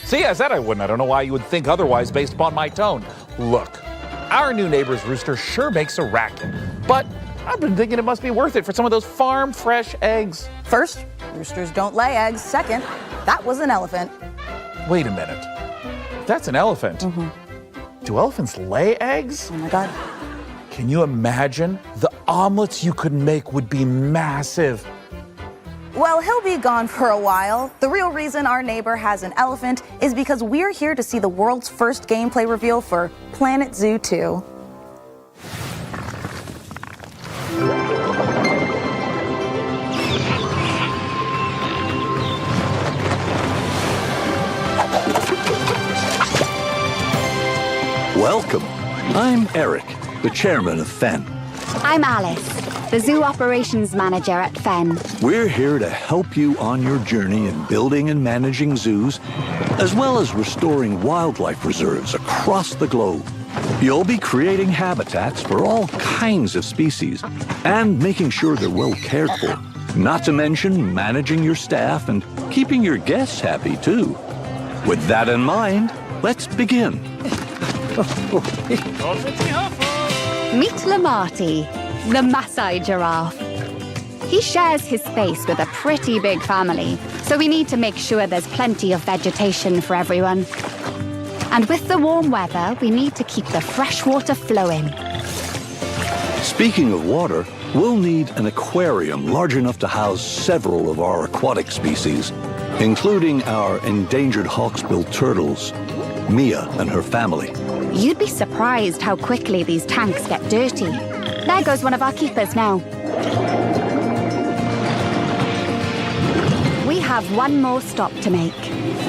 See, I said I wouldn't. I don't know why you would think otherwise based upon my tone. Look, our new neighbor's rooster sure makes a racket, but I've been thinking it must be worth it for some of those farm-fresh eggs. First, roosters don't lay eggs. Second, that was an elephant. Wait a minute. That's an elephant. Do elephants lay eggs? Oh my God. Can you imagine? The omelets you could make would be massive. Well, he'll be gone for a while. The real reason our neighbor has an elephant is because we're here to see the world's first gameplay reveal for Planet Zoo 2. Welcome. I'm Eric, the chairman of Fen. I'm Alice, the Zoo Operations Manager at Fen. We're here to help you on your journey in building and managing zoos, as well as restoring wildlife reserves across the globe. You'll be creating habitats for all kinds of species and making sure they're well cared for. Not to mention managing your staff and keeping your guests happy, too. With that in mind, let's begin. Meet Lamarty, the Maasai giraffe. He shares his space with a pretty big family, so we need to make sure there's plenty of vegetation for everyone. And with the warm weather, we need to keep the fresh water flowing. Speaking of water, we'll need an aquarium large enough to house several of our aquatic species, including our endangered hawksbill turtles, Mia and her family. You'd be surprised how quickly these tanks get dirty. There goes one of our keepers now. We have one more stop to make.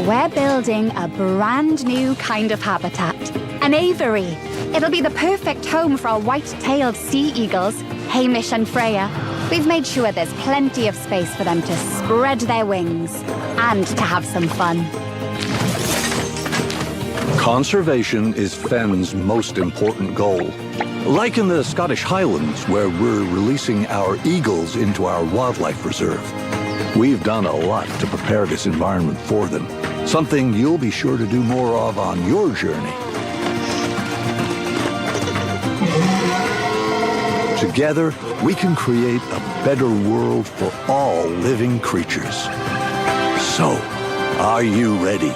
We're building a brand new kind of habitat, an aviary. It'll be the perfect home for our white-tailed sea eagles, Hamish and Freya. We've made sure there's plenty of space for them to spread their wings and to have some fun. Conservation is Fenn's most important goal. Like in the Scottish Highlands, where we're releasing our eagles into our wildlife reserve. We've done a lot to prepare this environment for them, something you'll be sure to do more of on your journey. Together, we can create a better world for all living creatures. So, are you ready?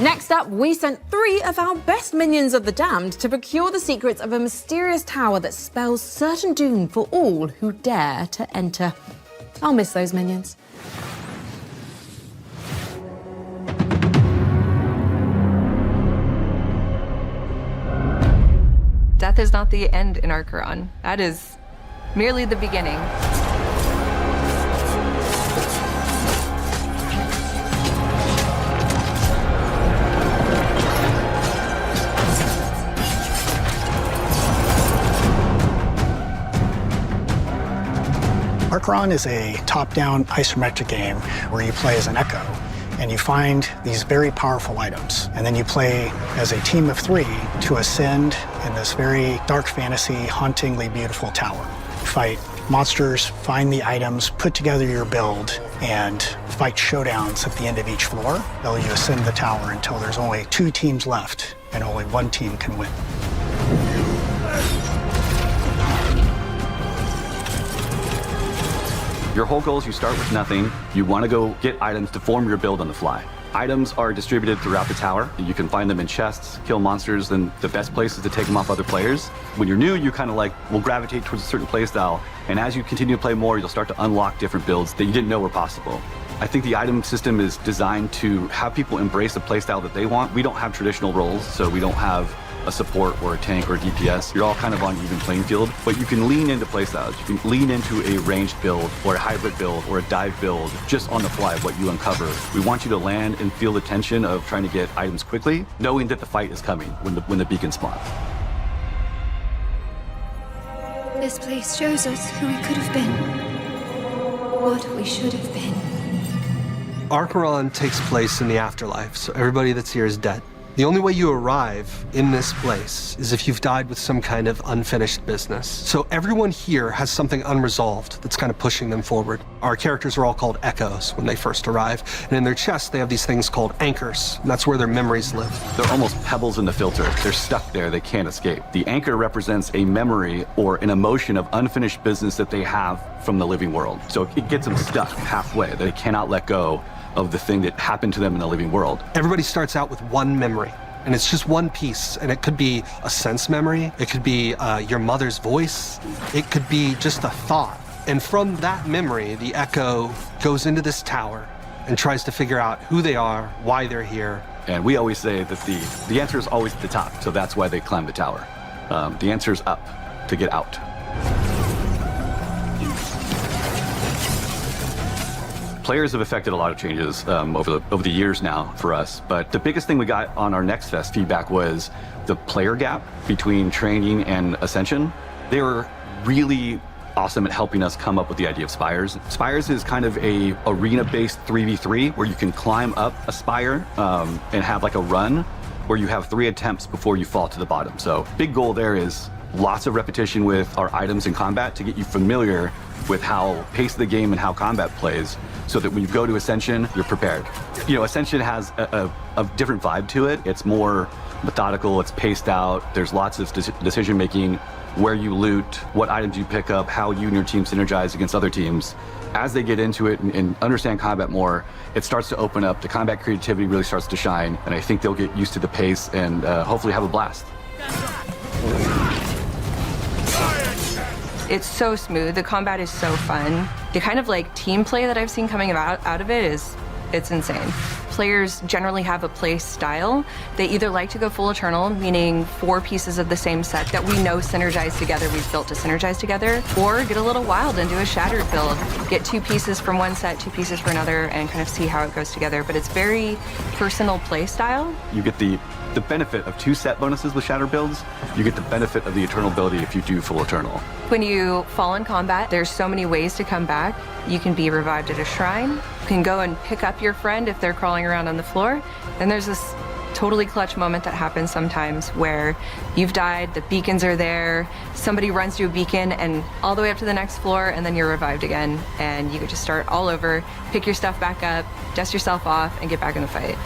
Next up, we sent 3 of our best minions of the damned to procure the secrets of a mysterious tower that spells certain doom for all who dare to enter. I'll miss those minions. Death is not the end in Archeron. That is merely the beginning. Archeron is a top-down isometric game where you play as an Echo, and you find these very powerful items. And then you play as a team of 3 to ascend in this very dark fantasy, hauntingly beautiful tower. Fight monsters, find the items, put together your build, and fight showdowns at the end of each floor. While you ascend the tower until there's only 2 teams left, and only 1 team can win. Your whole goal is you start with nothing. You want to go get items to form your build on the fly. Items are distributed throughout the tower. You can find them in chests, kill monsters, and the best place is to take them off other players. When you're new, you kind of will gravitate towards a certain play style, and as you continue to play more, you'll start to unlock different builds that you didn't know were possible. I think the item system is designed to have people embrace the playstyle that they want. We don't have traditional roles, so we don't have a support or a tank or a DPS. You're all kind of on even playing field, but you can lean into playstyles. You can lean into a ranged build or a hybrid build or a dive build just on the fly, what you uncover. We want you to land and feel the tension of trying to get items quickly, knowing that the fight is coming when the beacon spawns. This place shows us who we could have been, what we should have been. Archeron takes place in the afterlife, so everybody that's here is dead. The only way you arrive in this place is if you've died with some kind of unfinished business. So everyone here has something unresolved that's kind of pushing them forward. Our characters are all called echoes when they first arrive, and in their chests they have these things called anchors, and that's where their memories live. They're almost pebbles in the filter. They're stuck there, they can't escape. The anchor represents a memory or an emotion of unfinished business that they have from the living world. So it gets them stuck halfway. They cannot let go of the thing that happened to them in the living world. Everybody starts out with one memory, and it's just one piece, and it could be a sense memory, it could be your mother's voice, it could be just a thought. And from that memory, the echo goes into this tower and tries to figure out who they are, why they're here. And we always say that the answer is always at the top, so that's why they climb the tower. The answer is up, to get out. Players have affected a lot of changes over the years now for us, but the biggest thing we got on our Next Fest feedback was the player gap between training and Ascension. They were really awesome at helping us come up with the idea of spires. Spires is kind of a arena-based 3v3 where you can climb up a spire and have like a run where you have 3 attempts before you fall to the bottom. So big goal there is lots of repetition with our items in combat to get you familiar with how pace of the game and how combat plays, so that when you go to Ascension, you're prepared. You know, Ascension has a different vibe to it. It's more methodical, it's paced out, there's lots of decision making, where you loot, what items you pick up, how you and your team synergize against other teams. As they get into it and understand combat more, it starts to open up, the combat creativity really starts to shine, and I think they'll get used to the pace and hopefully have a blast. It's so smooth, the combat is so fun. The kind of like team play that I've seen coming out of it it's insane. Players generally have a play style. They either like to go full eternal, meaning 4 pieces of the same set that we know synergize together, we've built to synergize together, or get a little wild and do a shattered build. Get 2 pieces from one set, 2 pieces for another, and kind of see how it goes together. But it's very personal play style. You get the benefit of 2 set bonuses with Shatter builds. You get the benefit of the Eternal ability if you do full Eternal. When you fall in combat, there's so many ways to come back. You can be revived at a shrine. You can go and pick up your friend if they're crawling around on the floor. Then there's this totally clutch moment that happens sometimes where you've died, the beacons are there, somebody runs to a beacon and all the way up to the next floor, and then you're revived again. And you get to start all over, pick your stuff back up, dust yourself off, and get back in the fight.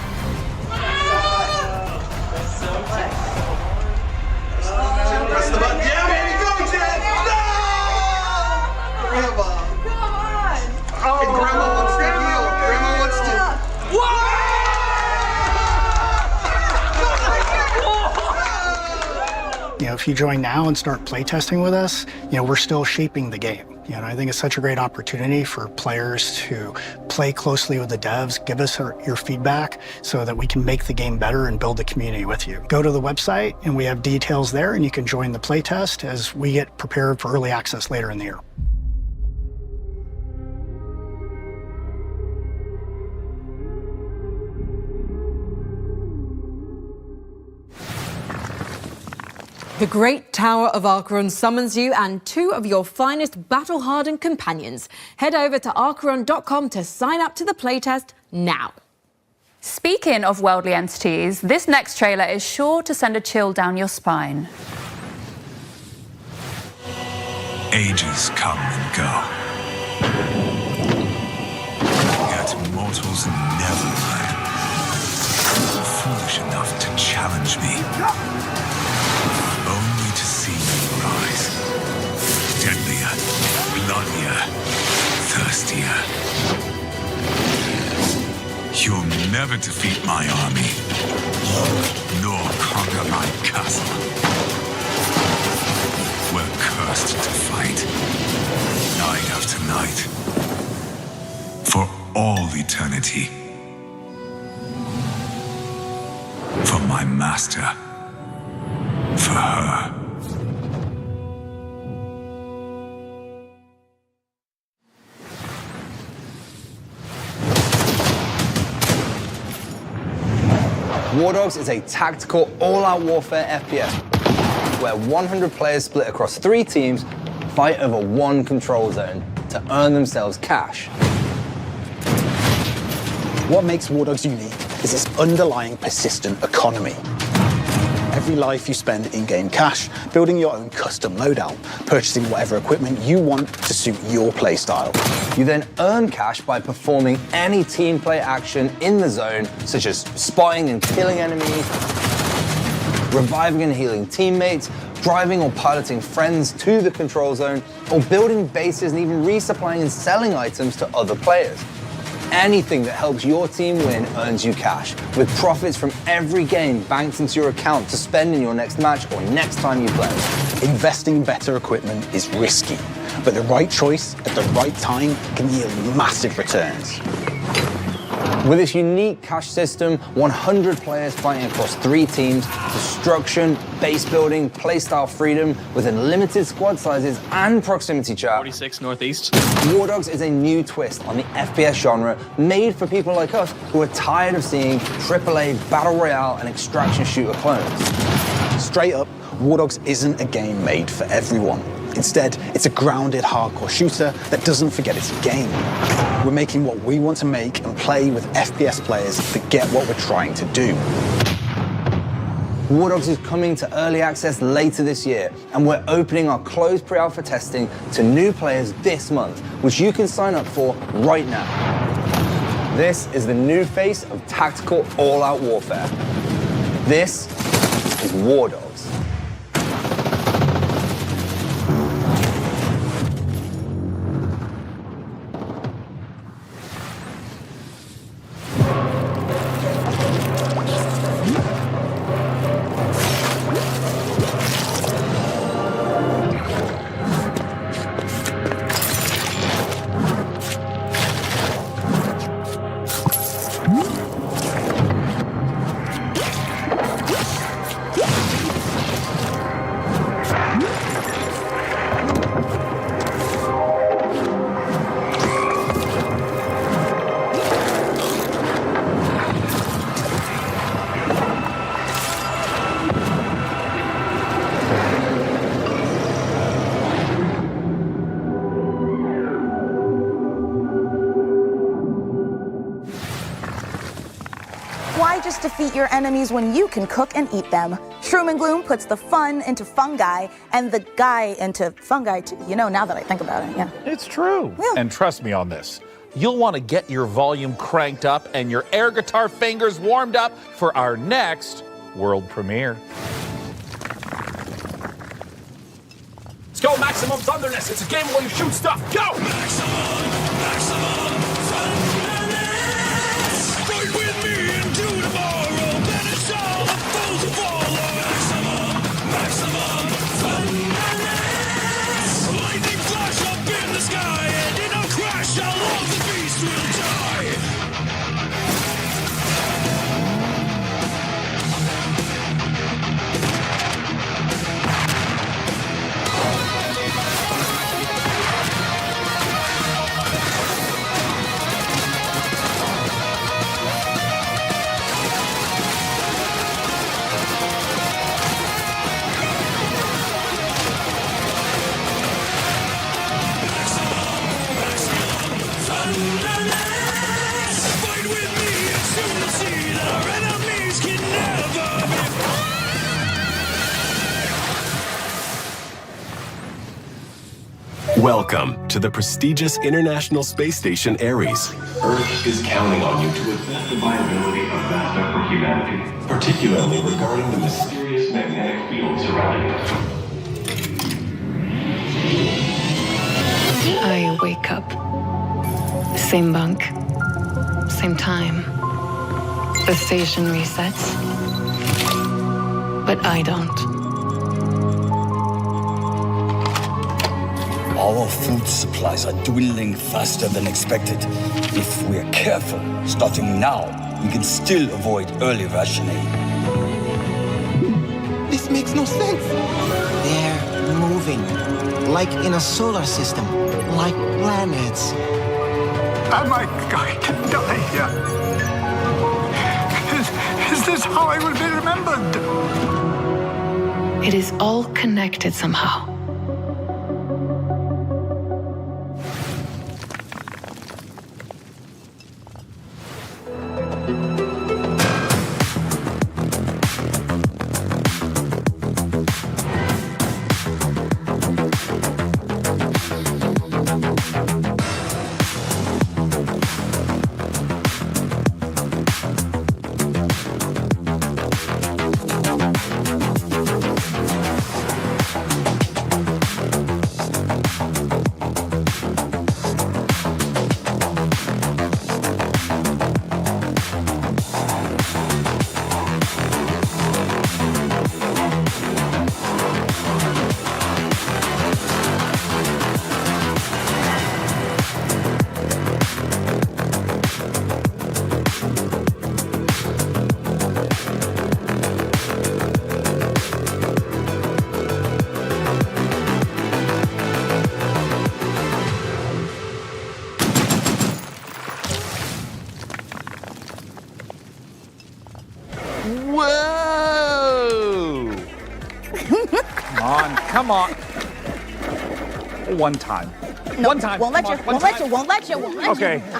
Press the button. Yeah, baby, go, Ted! No! Grandma. Come on! Oh, and Grandma wants to heal. Grandma wants to... You know, if you join now and start playtesting with us, you know, we're still shaping the game. You know, I think it's such a great opportunity for players to play closely with the devs, give us your feedback so that we can make the game better and build the community with you. Go to the website and we have details there, and you can join the playtest as we get prepared for early access later in the year. The Great Tower of Acheron summons you and 2 of your finest battle-hardened companions. Head over to Acheron.com to sign up to the playtest now. Speaking of worldly entities, this next trailer is sure to send a chill down your spine. Ages come and go. Yet mortals never learn. Foolish enough to challenge me. Only to see me rise. Deadlier, bloodier, thirstier. You'll never defeat my army, nor conquer my castle. We're cursed to fight, night after night, for all eternity. For my master. For her. War Dogs is a tactical, all-out warfare FPS where 100 players split across 3 teams fight over 1 control zone to earn themselves cash. What makes War Dogs unique is its underlying persistent economy. Every life you spend in-game cash, building your own custom loadout, purchasing whatever equipment you want to suit your playstyle. You then earn cash by performing any team play action in the zone, such as spotting and killing enemies, reviving and healing teammates, driving or piloting friends to the control zone, or building bases and even resupplying and selling items to other players. Anything that helps your team win earns you cash, with profits from every game banked into your account to spend in your next match or next time you play. Investing in better equipment is risky, but the right choice at the right time can yield massive returns. With this unique cash system, 100 players fighting across 3 teams, destruction, base building, playstyle freedom, with unlimited squad sizes and proximity chat. 46 Northeast. War Dogs is a new twist on the FPS genre, made for people like us who are tired of seeing AAA Battle Royale and extraction shooter clones. Straight up, War Dogs isn't a game made for everyone. Instead, it's a grounded hardcore shooter that doesn't forget it's a game. We're making what we want to make and play with FPS players that get what we're trying to do. War Dogs is coming to early access later this year, and we're opening our closed pre-alpha testing to new players this month, which you can sign up for right now. This is the new face of tactical all-out warfare. This is War Dogs. Why just defeat your enemies when you can cook and eat them? Shroom and Gloom puts the fun into fungi and the guy into fungi too. You know, now that I think about it, yeah. It's true. Yeah. And trust me on this. You'll want to get your volume cranked up and your air guitar fingers warmed up for our next world premiere. Let's go, Maximum Thunderness. It's a game where you shoot stuff. Go! Maximum Thunderness. Fight with me into tomorrow. Banish all the foes who follow. Maximum Thunderness. Lightning flash up in the sky, and in a crash, all of the beasts will die. Welcome to the prestigious International Space Station Ares. Earth is counting on you to assess the viability of VASTA for humanity, particularly regarding the mysterious magnetic field surrounding us. I wake up. Same bunk, same time. The station resets, but I don't. Our food supplies are dwindling faster than expected. If we're careful, starting now, we can still avoid early rationing. This makes no sense. They're moving, like in a solar system, like planets. Am I going to die here? Is this how I will be remembered? It is all connected somehow. on, come on. One time. No, one time. Won't let you.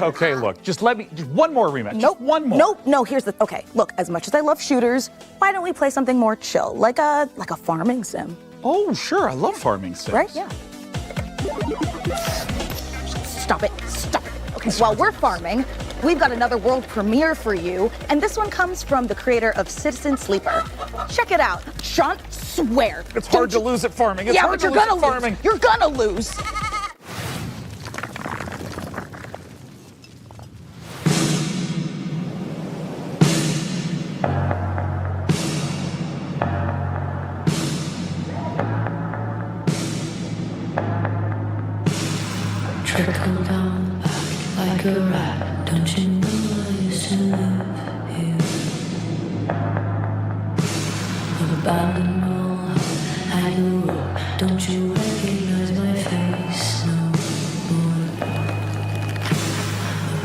Okay, look, just one more rematch. Nope. One more. No, okay, look, as much as I love shooters, why don't we play something more chill, like a farming sim? Oh, sure, I love farming sims. Right, yeah. Stop it. Okay, while we're farming, we've got another world premiere for you, and this one comes from the creator of Citizen Sleeper. Check it out. Sean, swear. It's hard to lose at farming. Yeah, but you're gonna lose. You're gonna lose. Trickle down back like a rat. Don't you know I used to live here? Abandoned mall, hang a rope. Don't you recognize my face no more?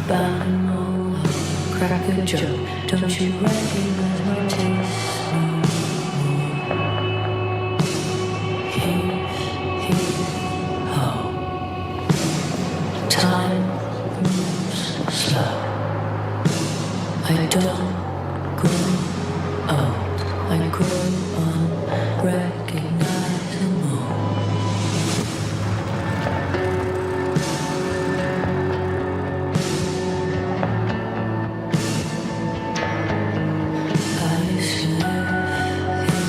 Abandoned mall, crack a joke. Don't you recognize my taste no more? Heave, ho. Time moves slow. I don't grow old. I grow unrecognizable. I used to live here.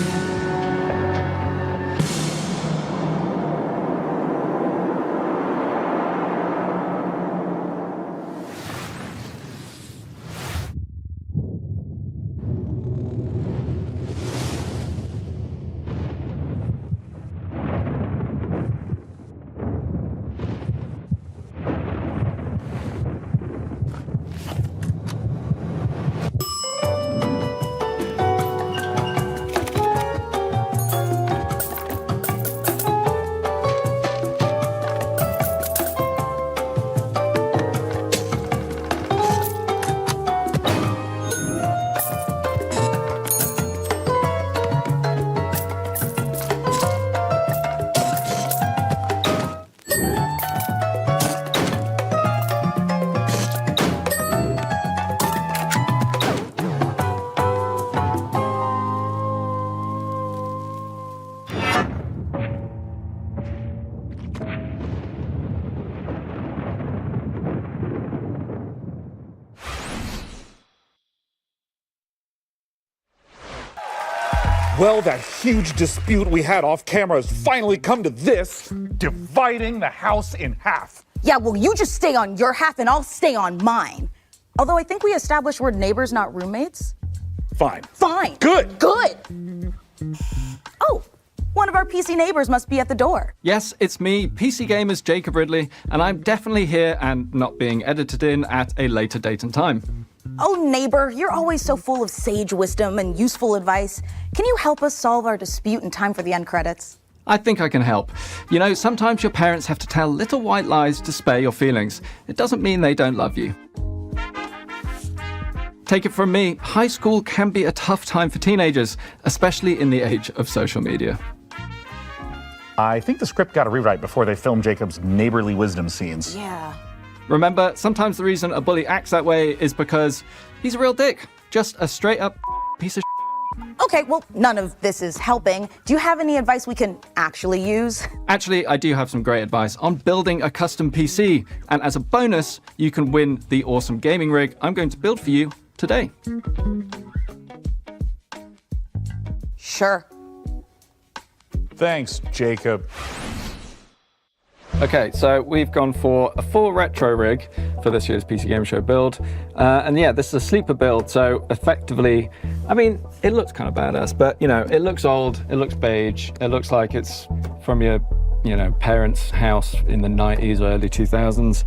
Well, that huge dispute we had off camera has finally come to this, dividing the house in half. Yeah, well, you just stay on your half and I'll stay on mine. Although I think we established we're neighbors, not roommates. Fine. Good. Oh, one of our PC neighbors must be at the door. Yes, it's me, PC Gamer's Jacob Ridley, and I'm definitely here and not being edited in at a later date and time. Oh, neighbor, you're always so full of sage wisdom and useful advice. Can you help us solve our dispute in time for the end credits? I think I can help. You know, sometimes your parents have to tell little white lies to spare your feelings. It doesn't mean they don't love you. Take it from me, high school can be a tough time for teenagers, especially in the age of social media. I think the script got a rewrite before they filmed Jacob's neighborly wisdom scenes. Yeah. Remember, sometimes the reason a bully acts that way is because he's a real dick. Just a straight up piece of shit. Okay, well, none of this is helping. Do you have any advice we can actually use? Actually, I do have some great advice on building a custom PC. And as a bonus, you can win the awesome gaming rig I'm going to build for you today. Sure. Thanks, Jacob. Okay, so we've gone for a full retro rig for this year's PC Game Show build. And yeah, this is a sleeper build, so effectively, I mean, it looks kind of badass, but you know, it looks old, it looks beige, it looks like it's from your, you know, parents' house in the 90s or early 2000s.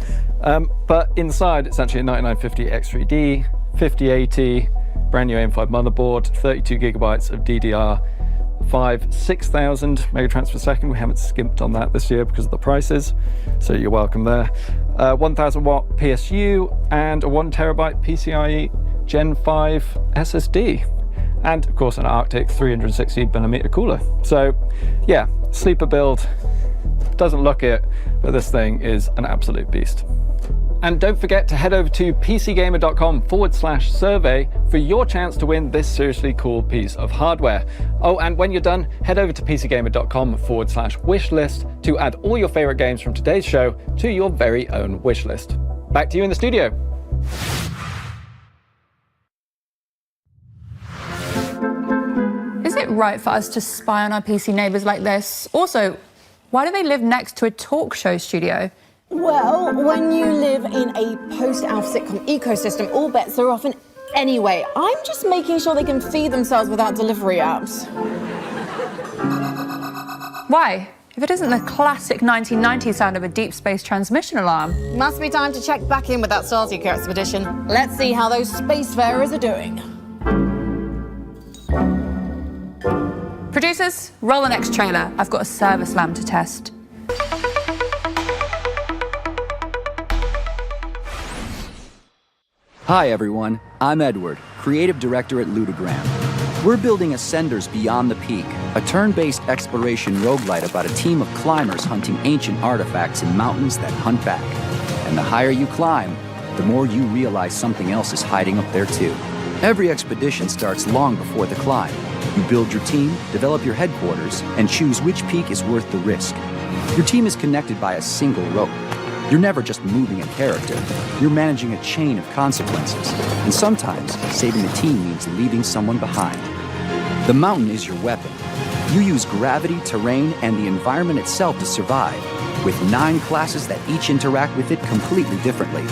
But inside, it's actually a 9950 X3D, 5080, brand new AM5 motherboard, 32 gigabytes of DDR5, 6,000 megatransfer per second. We haven't skimped on that this year because of the prices, so you're welcome there. 1000 watt PSU and a 1 terabyte PCIe Gen 5 SSD. and of course an Arctic 360mm cooler. So yeah, sleeper build, doesn't look it, but this thing is an absolute beast. And don't forget to head over to pcgamer.com/survey for your chance to win this seriously cool piece of hardware. Oh, and when you're done, head over to pcgamer.com/wishlist to add all your favorite games from today's show to your very own wish list. Back to you in the studio. Is it right for us to spy on our PC neighbours like this? Also, why do they live next to a talk show studio? Well, when you live in a post-Alf sitcom ecosystem, all bets are off. And anyway, I'm just making sure they can feed themselves without delivery apps. Why? If it isn't the classic 1990s sound of a deep space transmission alarm. Must be time to check back in with that Starseeker expedition. Let's see how those spacefarers are doing. Producers, roll the next trailer. I've got a service lamb to test. Hi everyone, I'm Edward, creative director at Ludogram. We're building Ascenders Beyond the Peak, a turn-based exploration roguelite about a team of climbers hunting ancient artifacts in mountains that hunt back. And the higher you climb, the more you realize something else is hiding up there too. Every expedition starts long before the climb. You build your team, develop your headquarters, and choose which peak is worth the risk. Your team is connected by a single rope. You're never just moving a character. You're managing a chain of consequences. And sometimes, saving the team means leaving someone behind. The mountain is your weapon. You use gravity, terrain, and the environment itself to survive, with 9 classes that each interact with it completely differently.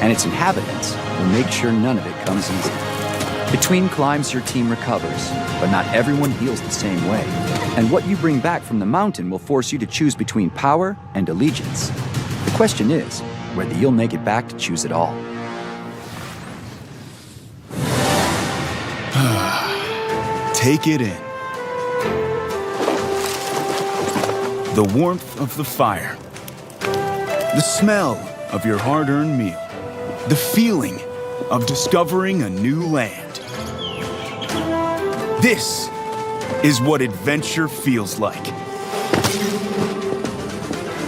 And its inhabitants will make sure none of it comes easy. Between climbs, your team recovers, but not everyone heals the same way. And what you bring back from the mountain will force you to choose between power and allegiance. The question is whether you'll make it back to choose it all. Take it in. The warmth of the fire. The smell of your hard-earned meal. The feeling of discovering a new land. This is what adventure feels like.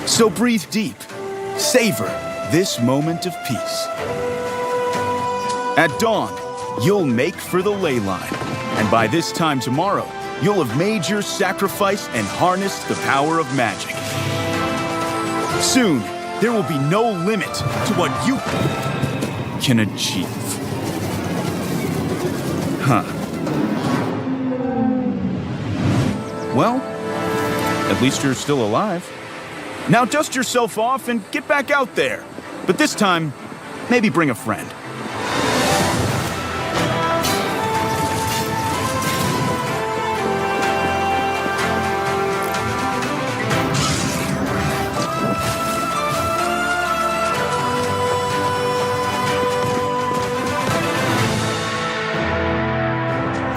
So breathe deep. Savor this moment of peace. At dawn, you'll make for the ley line. And by this time tomorrow, you'll have made your sacrifice and harnessed the power of magic. Soon, there will be no limit to what you can achieve. Huh. Well, at least you're still alive. Now dust yourself off and get back out there. But this time, maybe bring a friend.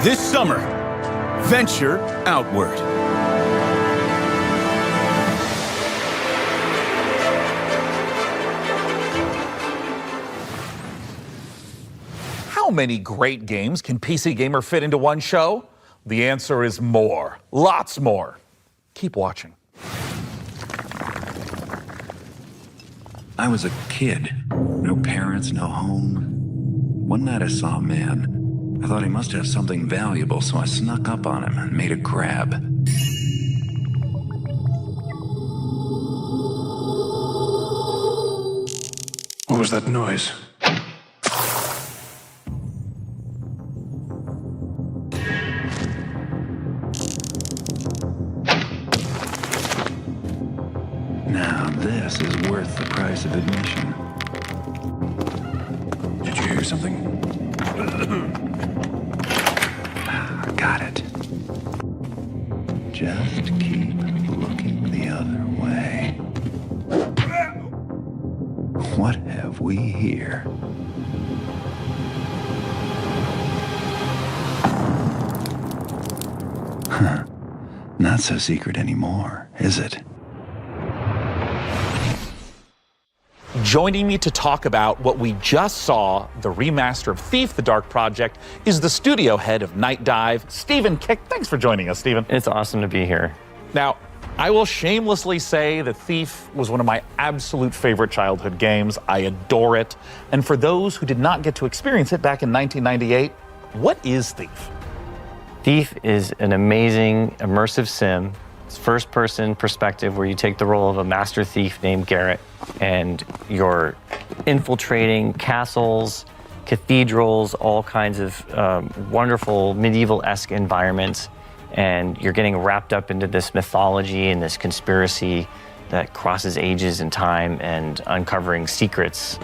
This summer, venture outward. How many great games can PC Gamer fit into one show? The answer is more. Lots more. Keep watching. I was a kid. No parents, no home. One night I saw a man. I thought he must have something valuable, so I snuck up on him and made a grab. What was that noise? Now this is worth the price of admission. Did you hear something? Got it. Just keep looking the other way. What have we here? Huh. Not so secret anymore, is it? Joining me to talk about what we just saw, the remaster of Thief: The Dark Project, is the studio head of Night Dive, Stephen Kick. Thanks for joining us, Stephen. It's awesome to be here. Now, I will shamelessly say that Thief was one of my absolute favorite childhood games. I adore it. And for those who did not get to experience it back in 1998, what is Thief? Thief is an amazing immersive sim. It's first-person perspective where you take the role of a master thief named Garrett, and you're infiltrating castles, cathedrals, all kinds of wonderful medieval-esque environments, and you're getting wrapped up into this mythology and this conspiracy that crosses ages and time and uncovering secrets.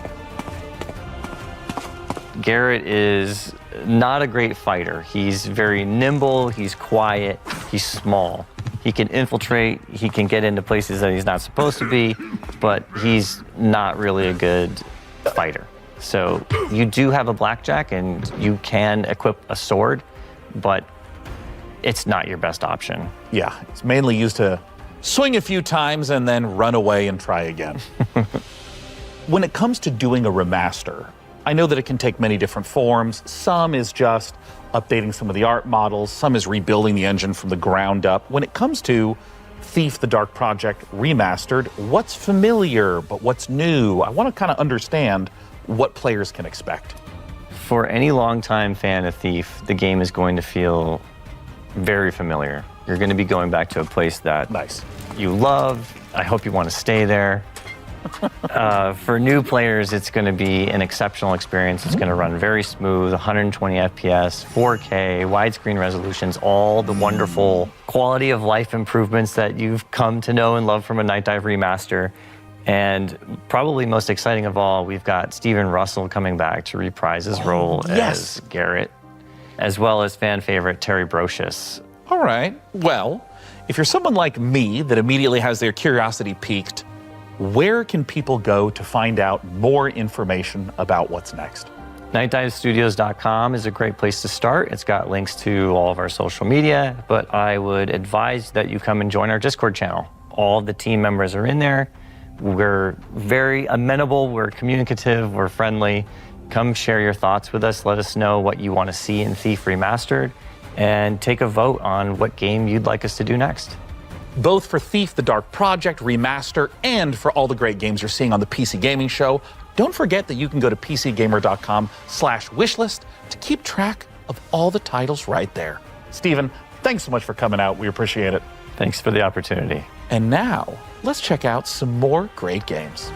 Garrett is not a great fighter. He's very nimble, he's quiet, he's small. He can infiltrate, he can get into places that he's not supposed to be, but he's not really a good fighter. So you do have a blackjack and you can equip a sword, but it's not your best option. Yeah, it's mainly used to swing a few times and then run away and try again. When it comes to doing a remaster, I know that it can take many different forms. Some is just updating some of the art models, some is rebuilding the engine from the ground up. When it comes to Thief: The Dark Project Remastered, what's familiar but what's new? I want to kind of understand what players can expect. For any longtime fan of Thief, the game is going to feel very familiar. You're going to be going back to a place that you love. I hope you want to stay there. For new players, it's going to be an exceptional experience. It's going to run very smooth, 120 FPS, 4K, widescreen resolutions, all the wonderful quality of life improvements that you've come to know and love from a Night Dive remaster. And probably most exciting of all, we've got Steven Russell coming back to reprise his role as Garrett, as well as fan favorite Terry Brocious. All right, well, if you're someone like me that immediately has their curiosity piqued, where can people go to find out more information about what's next? NightDiveStudios.com is a great place to start. It's got links to all of our social media, but I would advise that you come and join our Discord channel. All the team members are in there. We're very amenable, we're communicative, we're friendly. Come share your thoughts with us. Let us know what you want to see in Thief Remastered, and take a vote on what game you'd like us to do next. Both for Thief: The Dark Project Remaster and for all the great games you're seeing on the PC Gaming Show, don't forget that you can go to pcgamer.com/wishlist to keep track of all the titles right there. Stephen, thanks so much for coming out. We appreciate it. Thanks for the opportunity. And now, let's check out some more great games.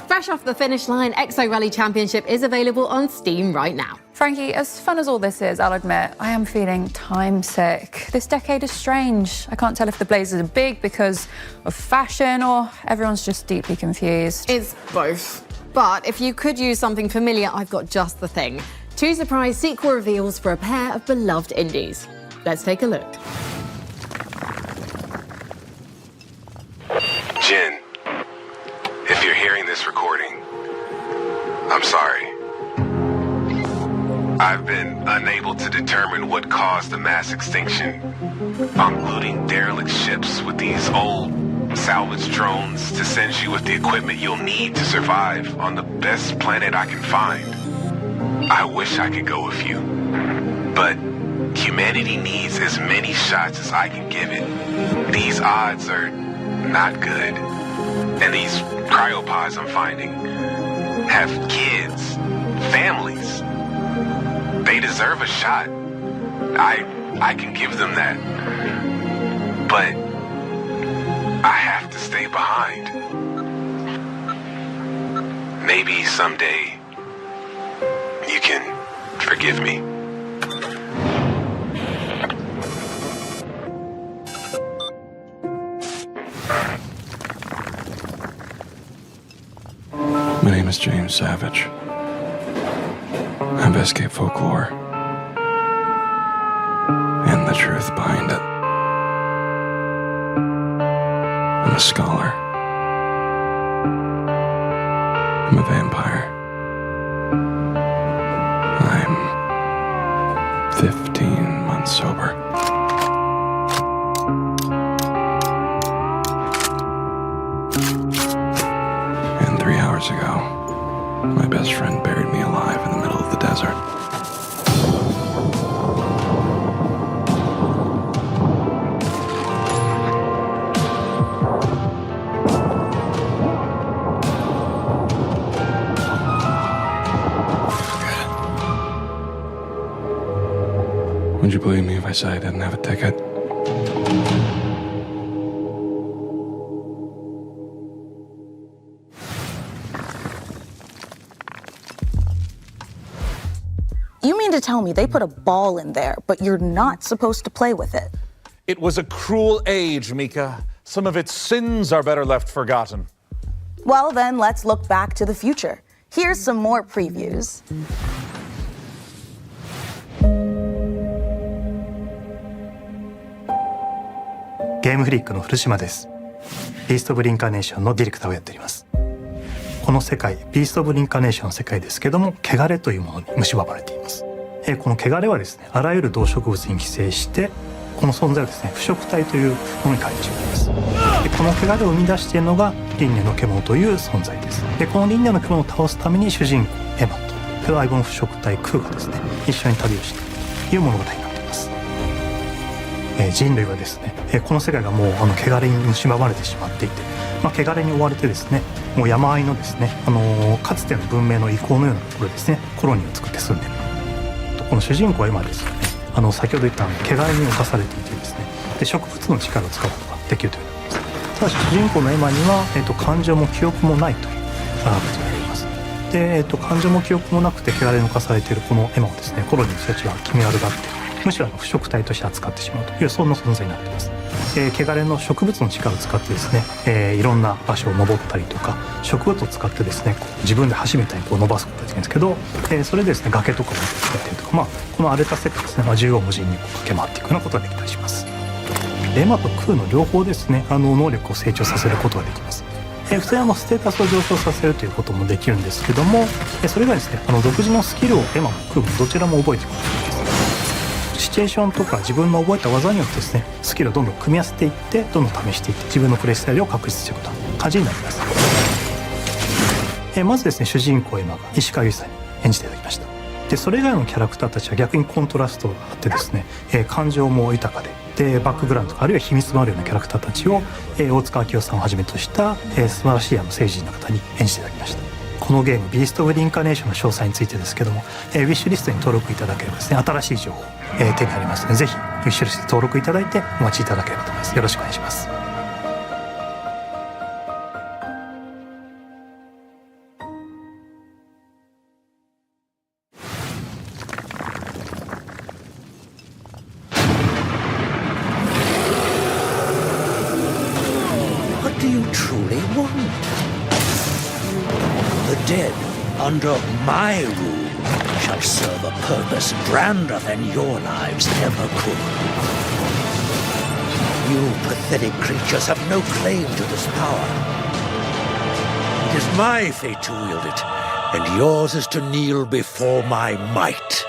Fresh off the finish line, Exo Rally Championship is available on Steam right now. Frankie, as fun as all this is, I'll admit, I am feeling time sick. This decade is strange. I can't tell if the blazers are big because of fashion or everyone's just deeply confused. It's both. But if you could use something familiar, I've got just the thing. 2 surprise sequel reveals for a pair of beloved indies. Let's take a look. Jen, if you're hearing this recording, I'm sorry. I've been unable to determine what caused the mass extinction. I'm looting derelict ships with these old salvage drones to send you with the equipment you'll need to survive on the best planet I can find. I wish I could go with you, but humanity needs as many shots as I can give it. These odds are not good. And these cryopods I'm finding have kids, families. They deserve a shot. I can give them that. But I have to stay behind. Maybe someday you can forgive me. My name is James Savage. I investigate folklore and the truth behind it. I'm a scholar. I'm a vampire. I'm 15 months sober. And 3 hours ago, my best friend buried me alive in the middle of the desert. Would you believe me if I said I didn't have a ticket? You mean to tell me they put a ball in there, but you're not supposed to play with it? It was a cruel age, Mica. Some of its sins are better left forgotten. Well, then let's look back to the future. Here's some more previews. ゲームフリックの古島です。ビースト・オブ・リンカーネーションのディレクターをやっております。この世界、ビースト・オブ・リンカーネーションの世界ですけども、汚れというものに蝕まれています。この汚れはですね、あらゆる動植物に寄生して、この存在をですね、腐食体というものに変えてしまいます。この汚れを生み出しているのが輪廻の獣という存在です。この輪廻の獣を倒すために主人公エマと相棒の腐食体クーがですね、一緒に旅をしているという物語になっています。人類はですね、この世界がもう汚れに蝕まれてしまっていて、汚れに追われてですね、もう山あいのですね、かつての文明の遺構のようなところですね、コロニーを作って住んでいる。この主人公は今ですね、先ほど言った汚れに侵されていてですね、で植物の力を使うことができるということです。ただし主人公のエマには、感情も記憶もないという形になります。で、感情も記憶もなくて汚れに侵されているこのエマをですね、コロニーの人たちは気味悪がって、むしろ腐食体として扱ってしまうというそんな存在になっています。汚れの植物の力を使ってですね、いろんな場所を登ったりとか、植物を使ってですね、自分で橋みたいに伸ばすことができるんですけど、それでですね、崖とかも作ったりとか、この荒れた世界ですね、縦横無尽に駆け回っていくようなことができたりします。エマとクーの両方ですね、能力を成長させることができます。普通にステータスを上昇させるということもできるんですけども、それがですね、独自のスキルをエマもクーもどちらも覚えていくことができます。シチュエーションとか自分の覚えた技によってですね、スキルをどんどん組み合わせていって、どんどん試していって自分のプレイスタイルを確立していくという感じになります。まずですね、主人公エマが石川由依さんに演じていただきました。でそれ以外のキャラクターたちは逆にコントラストがあってですね、感情も豊かでバックグラウンドとかあるいは秘密もあるようなキャラクターたちを、大塚明夫さんをはじめとした、素晴らしい政治人の方に演じていただきました。このゲームビースト・オブ・リンカーネーションの詳細についてですけども、ウィッシュリストに登録いただければですね、新しい情報、手に入りますので、ぜひウィッシュリストに登録いただいてお待ちいただければと思います。よろしくお願いします。What do you truly want? The dead, under my rule, shall serve a purpose grander than your lives ever could. You pathetic creatures have no claim to this power. It is my fate to wield it, and yours is to kneel before my might.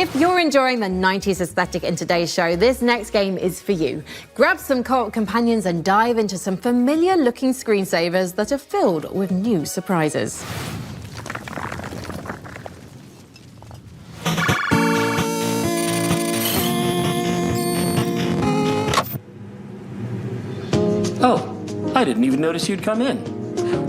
If you're enjoying the 90s aesthetic in today's show, this next game is for you. Grab some co-op companions and dive into some familiar-looking screensavers that are filled with new surprises. Oh, I didn't even notice you'd come in.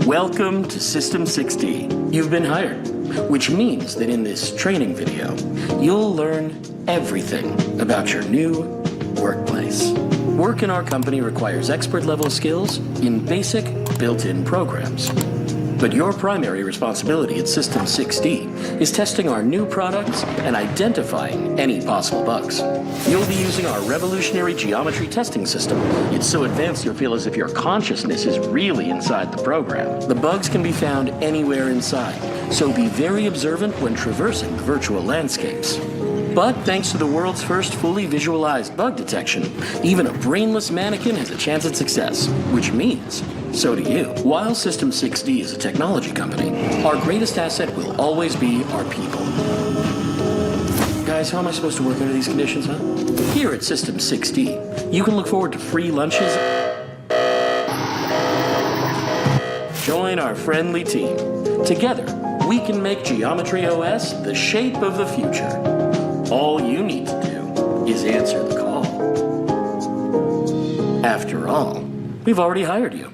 Welcome to System 6D. You've been hired, which means that in this training video, you'll learn everything about your new workplace. Work in our company requires expert-level skills in basic, built-in programs. But your primary responsibility at System 6D is testing our new products and identifying any possible bugs. You'll be using our revolutionary geometry testing system. It's so advanced you'll feel as if your consciousness is really inside the program. The bugs can be found anywhere inside, so be very observant when traversing the virtual landscapes. But thanks to the world's first fully visualized bug detection, even a brainless mannequin has a chance at success, which means so do you. While System 6D is a technology company, our greatest asset will always be our people. Guys, how am I supposed to work under these conditions, huh? Here at System 6D, you can look forward to free lunches. Join our friendly team. Together, we can make Geometry OS the shape of the future. All you need to do is answer the call. After all, we've already hired you.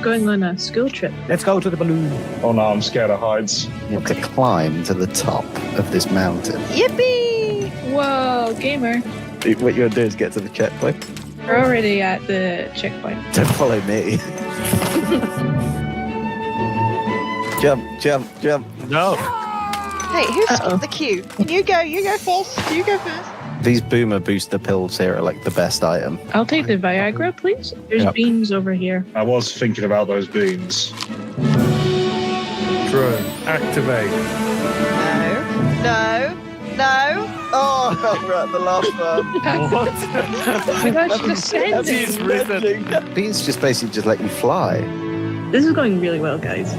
Going on a school trip. Let's go to the balloon. Oh no, I'm scared of heights. You have to climb to the top of this mountain. Yippee! Whoa, gamer. What you're going to do is get to the checkpoint. We're already at the checkpoint. Don't follow me. Jump, jump, jump. No. Hey, who skipped the queue? You go first. You go first. These boomer booster pills here are like the best item. I'll take the Viagra, please. There's beans over here. I was thinking about those beans. Drone, activate. No. Oh, we're at the last one. What? Oh my gosh, descending. Beans just basically just let you fly. This is going really well, guys.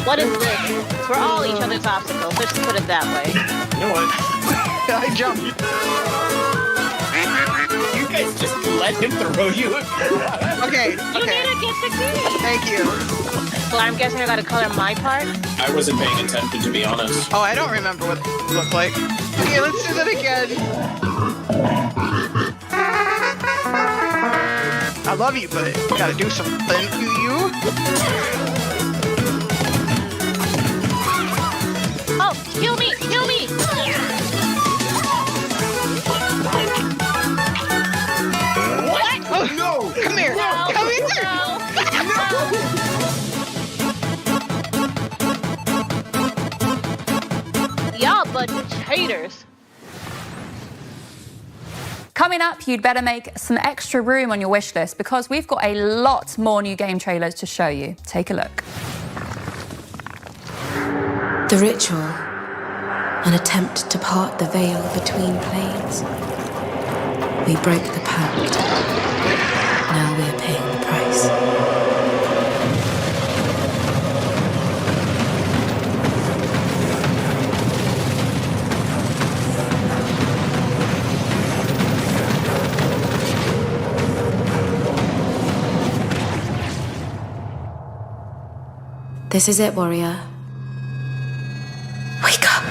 What is this? We're all each other's obstacles. Let's put it that way. You know what? I jumped. You guys just let him throw you. Okay. You need to get the key. Thank you. Well, I'm guessing I gotta color my part. I wasn't paying attention, to be honest. Oh, I don't remember what it looked like. Okay, let's do that again. I love you, but you gotta do something. You? Oh, kill me! Kill me! What? Oh, no! Come here! No, Come here! No. Y'all bunch of haters. Coming up, you'd better make some extra room on your wish list because we've got a lot more new game trailers to show you. Take a look. The ritual, an attempt to part the veil between planes. We broke the pact. Now we are paying the price. This is it, warrior. Wake up!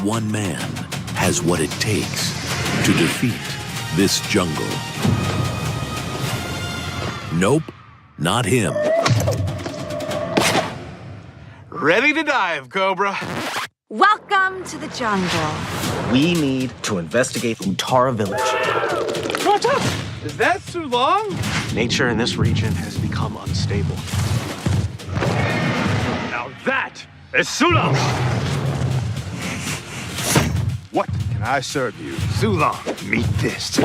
one man has what it takes to defeat this jungle. Nope, not him. Ready to dive, Cobra. Welcome to the jungle. We need to investigate Utara Village. What's up? Is that too long? Nature in this region has become unstable. Now that is Sula. What can I serve you? Sula, meet this.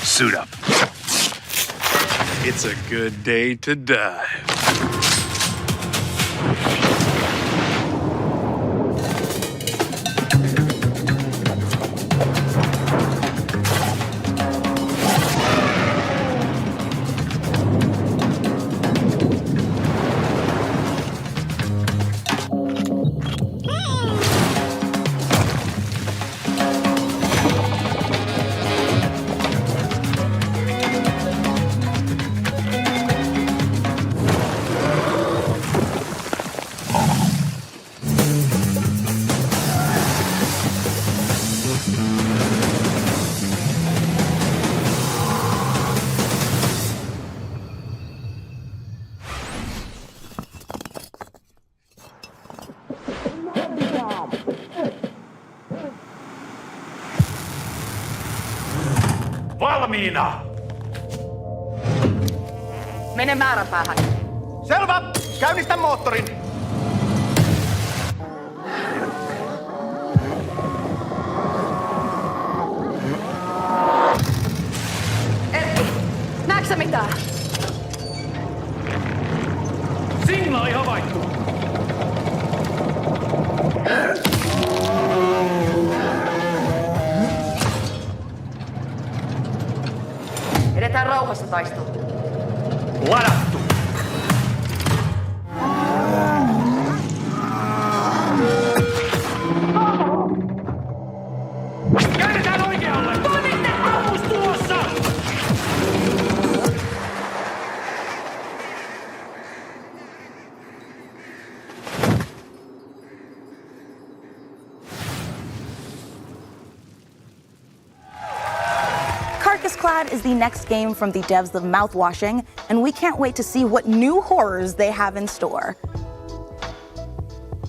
Suit up. It's a good day to dive. Valmiina! Mene määränpäähän. Selvä! Käynnistä moottorin! Erkki, näetkö mitään? Signaali havaittu! Edetään rauhassa taistelu. Ladattu! Käännetään oikealle! Toimitte! Ammus tuossa! Clad is the next game from the devs of Mouthwashing, and we can't wait to see what new horrors they have in store.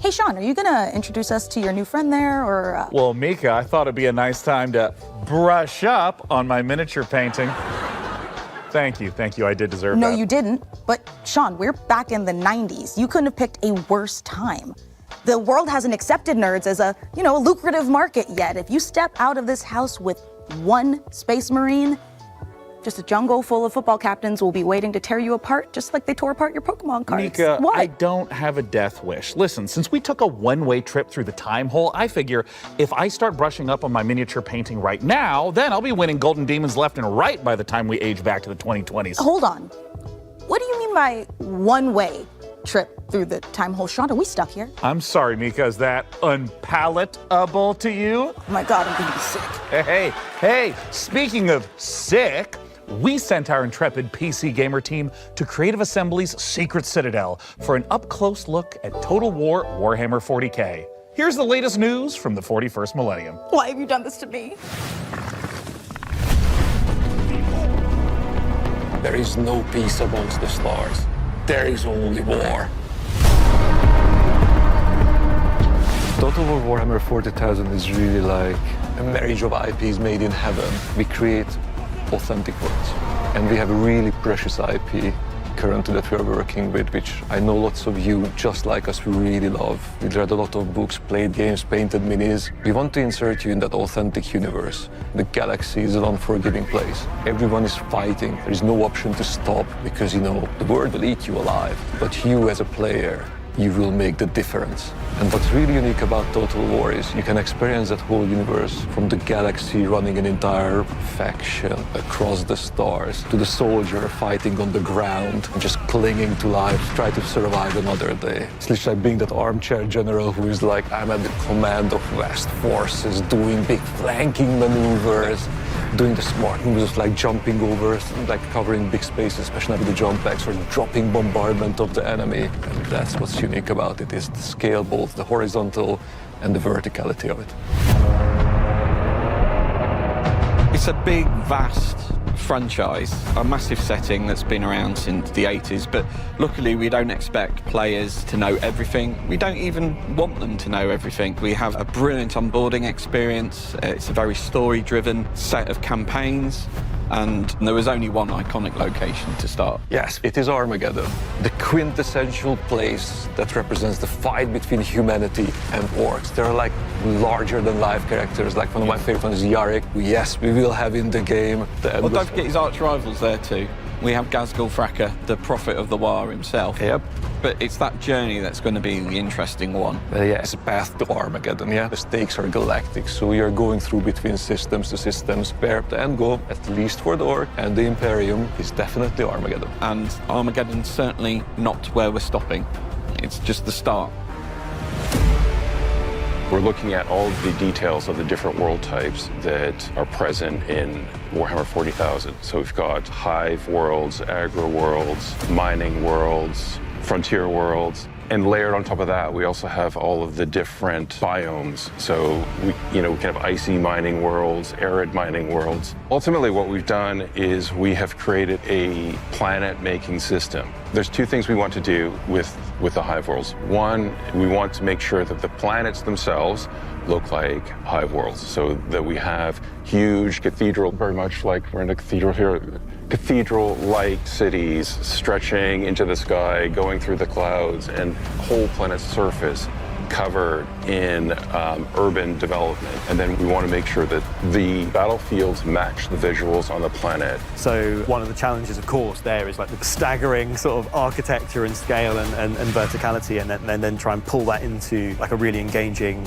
Hey, Sean, are you gonna introduce us to your new friend there, or? Well, Mica, I thought it'd be a nice time to brush up on my miniature painting. Thank you, I did deserve that. No, you didn't. But Sean, we're back in the 90s. You couldn't have picked a worse time. The world hasn't accepted nerds as a, lucrative market yet. If you step out of this house with one Space Marine, just a jungle full of football captains will be waiting to tear you apart, just like they tore apart your Pokemon cards. Mica, What? I don't have a death wish. Listen, since we took a one-way trip through the time hole, I figure if I start brushing up on my miniature painting right now, then I'll be winning golden demons left and right by the time we age back to the 2020s. Hold on. What do you mean by one-way trip through the time hole? Sean, are we stuck here? I'm sorry, Mica, is that unpalatable to you? Oh my God, I'm gonna be sick. Hey, speaking of sick, we sent our intrepid PC gamer team to Creative Assembly's Secret Citadel for an up-close look at Total War Warhammer 40K. Here's the latest news from the 41st millennium. Why have you done this to me? There is no peace amongst the stars. There is only war. Total War Warhammer 40,000 is really like a marriage of IPs made in heaven. We create authentic worlds. And we have a really precious IP currently that we are working with, which I know lots of you, just like us, really love. We read a lot of books, played games, painted minis. We want to insert you in that authentic universe. The galaxy is an unforgiving place. Everyone is fighting. There is no option to stop because, the world will eat you alive. But you as a player, you will make the difference. And what's really unique about Total War is you can experience that whole universe, from the galaxy running an entire faction across the stars, to the soldier fighting on the ground, just clinging to life, try to survive another day. It's literally like being that armchair general who is like, I'm at the command of vast forces, doing big flanking maneuvers. doing the smart moves of like jumping over, like covering big spaces, especially with the jump backs, or dropping bombardment of the enemy. And that's what's unique about it, is the scale, both the horizontal and the verticality of it. It's a big, vast franchise, a massive setting that's been around since the 80s, but luckily we don't expect players to know everything. We don't even want them to know everything. We have a brilliant onboarding experience. It's a very story-driven set of campaigns, and there was only one iconic location to start. Yes, it is Armageddon, the quintessential place that represents the fight between humanity and orcs. They're like larger-than-life characters. Like one of my favorite ones is Yarrick, who, yes, we will have in the game. Well, don't forget his arch rivals there too. We have Ghazghkull Fracka, the prophet of the War himself. Yep. But it's that journey that's going to be the interesting one. Yeah, it's a path to Armageddon, yeah. The stakes are galactic, so you're going through between systems to systems, where the end goal, at least for the Orc and the Imperium, is definitely Armageddon. And Armageddon's certainly not where we're stopping. It's just the start. We're looking at all of the details of the different world types that are present in Warhammer 40,000. So we've got hive worlds, agro worlds, mining worlds, frontier worlds, and layered on top of that, we also have all of the different biomes. So we can have icy mining worlds, arid mining worlds. Ultimately, what we've done is we have created a planet-making system. There's two things we want to do with the hive worlds. One, we want to make sure that the planets themselves look like hive worlds, so that we have huge cathedral, very much like we're in a cathedral here, cathedral-like cities stretching into the sky, going through the clouds, and whole planet's surface covered in urban development. And then we want to make sure that the battlefields match the visuals on the planet. So one of the challenges, of course, there is like the staggering sort of architecture and scale and verticality, and then try and pull that into like a really engaging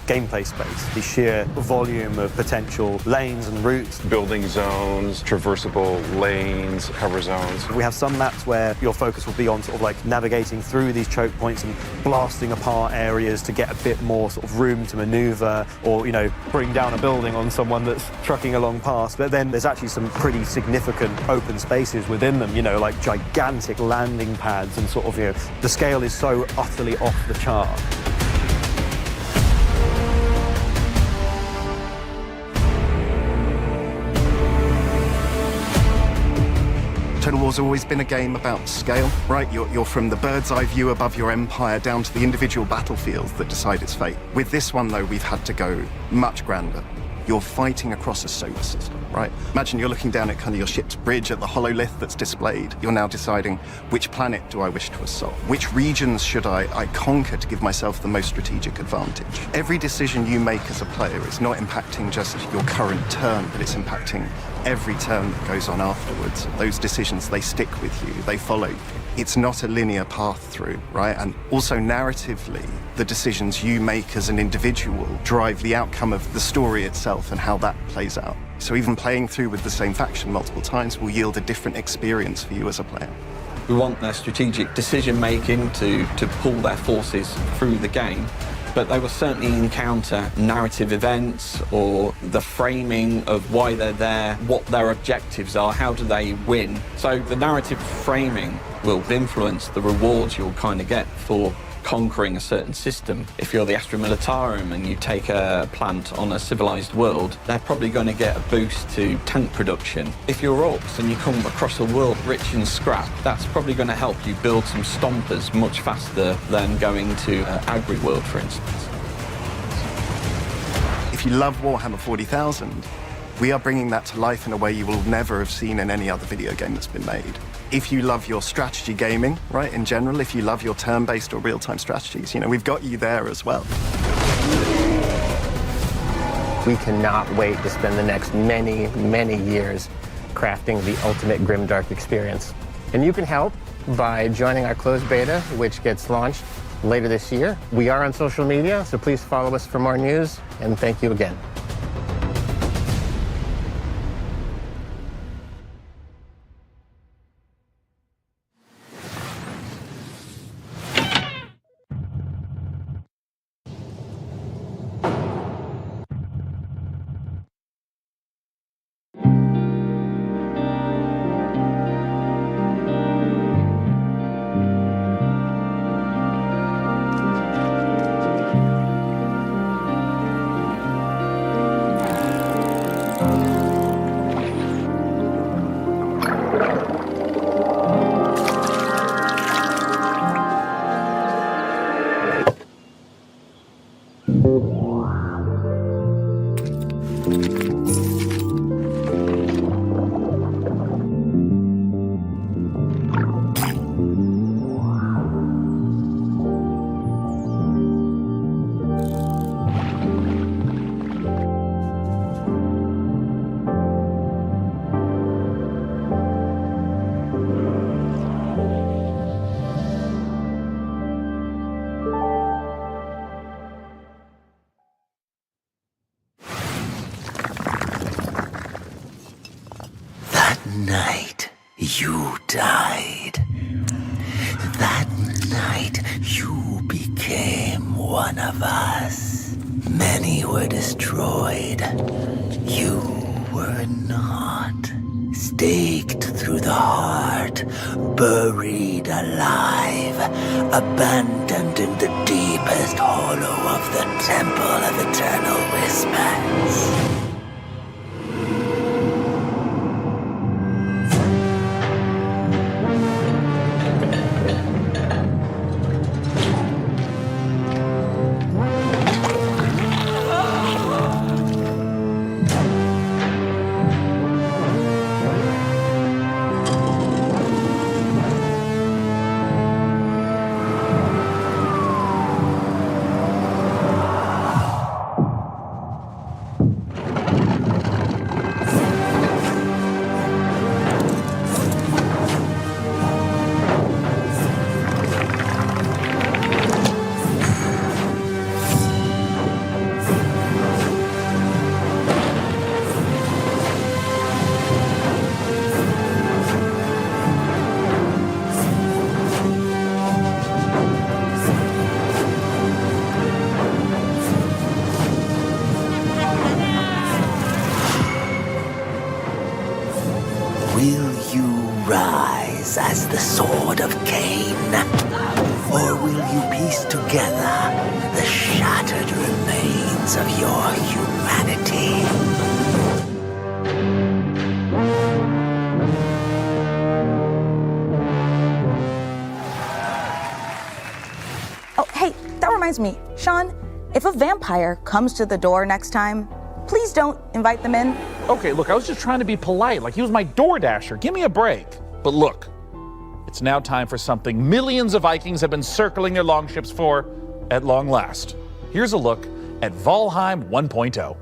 gameplay space. The sheer volume of potential lanes and routes. Building zones, traversable lanes, cover zones. We have some maps where your focus will be on sort of like navigating through these choke points and blasting apart areas to get a bit more sort of room to maneuver, or bring down a building on someone that's trucking along past. But then there's actually some pretty significant open spaces within them, like gigantic landing pads, and sort of the scale is so utterly off the chart. Total War's always been a game about scale, right? You're from the bird's eye view above your empire down to the individual battlefields that decide its fate. With this one, though, we've had to go much grander. You're fighting across a solar system, right? Imagine you're looking down at kind of your ship's bridge at the hololith that's displayed. You're now deciding, which planet do I wish to assault? Which regions should I conquer to give myself the most strategic advantage? Every decision you make as a player is not impacting just your current turn, but it's impacting every turn that goes on afterwards. Those decisions, they stick with you, they follow you. It's not a linear path through, right? And also narratively, the decisions you make as an individual drive the outcome of the story itself and how that plays out. So even playing through with the same faction multiple times will yield a different experience for you as a player. We want their strategic decision-making to pull their forces through the game, but they will certainly encounter narrative events or the framing of why they're there, what their objectives are, how do they win. So the narrative framing will influence the rewards you'll kind of get for conquering a certain system. If you're the Astra Militarum and you take a plant on a civilized world, they're probably going to get a boost to tank production. If you're orcs and you come across a world rich in scrap, that's probably going to help you build some stompers much faster than going to Agri World, for instance. If you love Warhammer 40,000, we are bringing that to life in a way you will never have seen in any other video game that's been made. If you love your strategy gaming, right, in general, if you love your turn-based or real-time strategies, we've got you there as well. We cannot wait to spend the next many, many years crafting the ultimate grimdark experience. And you can help by joining our closed beta, which gets launched later this year. We are on social media, so please follow us for more news, and thank you again. you died. That night, you became one of us. Many were destroyed. You were not. Staked through the heart, buried alive, abandoned in the deepest hollow of the Temple of Eternal Whispers. Will you rise as the sword of Cain? Or will you piece together the shattered remains of your humanity? Oh, hey, that reminds me. Sean, if a vampire comes to the door next time, please don't invite them in. Okay, look, I was just trying to be polite, like he was my DoorDasher. Give me a break. But look, it's now time for something millions of Vikings have been circling their longships for at long last. Here's a look at Valheim 1.0.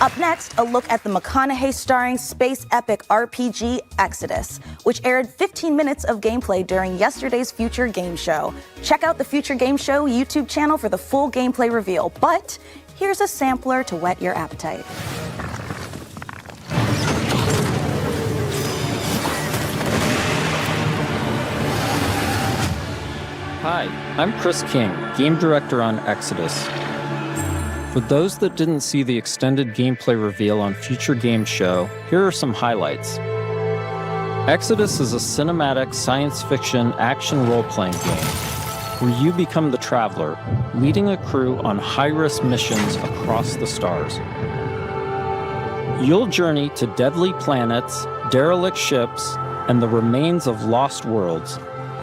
Up next, a look at the McConaughey starring space epic RPG Exodus, which aired 15 minutes of gameplay during yesterday's Future Game Show. Check out the Future Game Show YouTube channel for the full gameplay reveal, but here's a sampler to whet your appetite. Hi, I'm Chris King, game director on Exodus. For those that didn't see the extended gameplay reveal on Future Game Show, here are some highlights. Exodus is a cinematic science fiction action role-playing game where you become the traveler, leading a crew on high-risk missions across the stars. You'll journey to deadly planets, derelict ships, and the remains of lost worlds,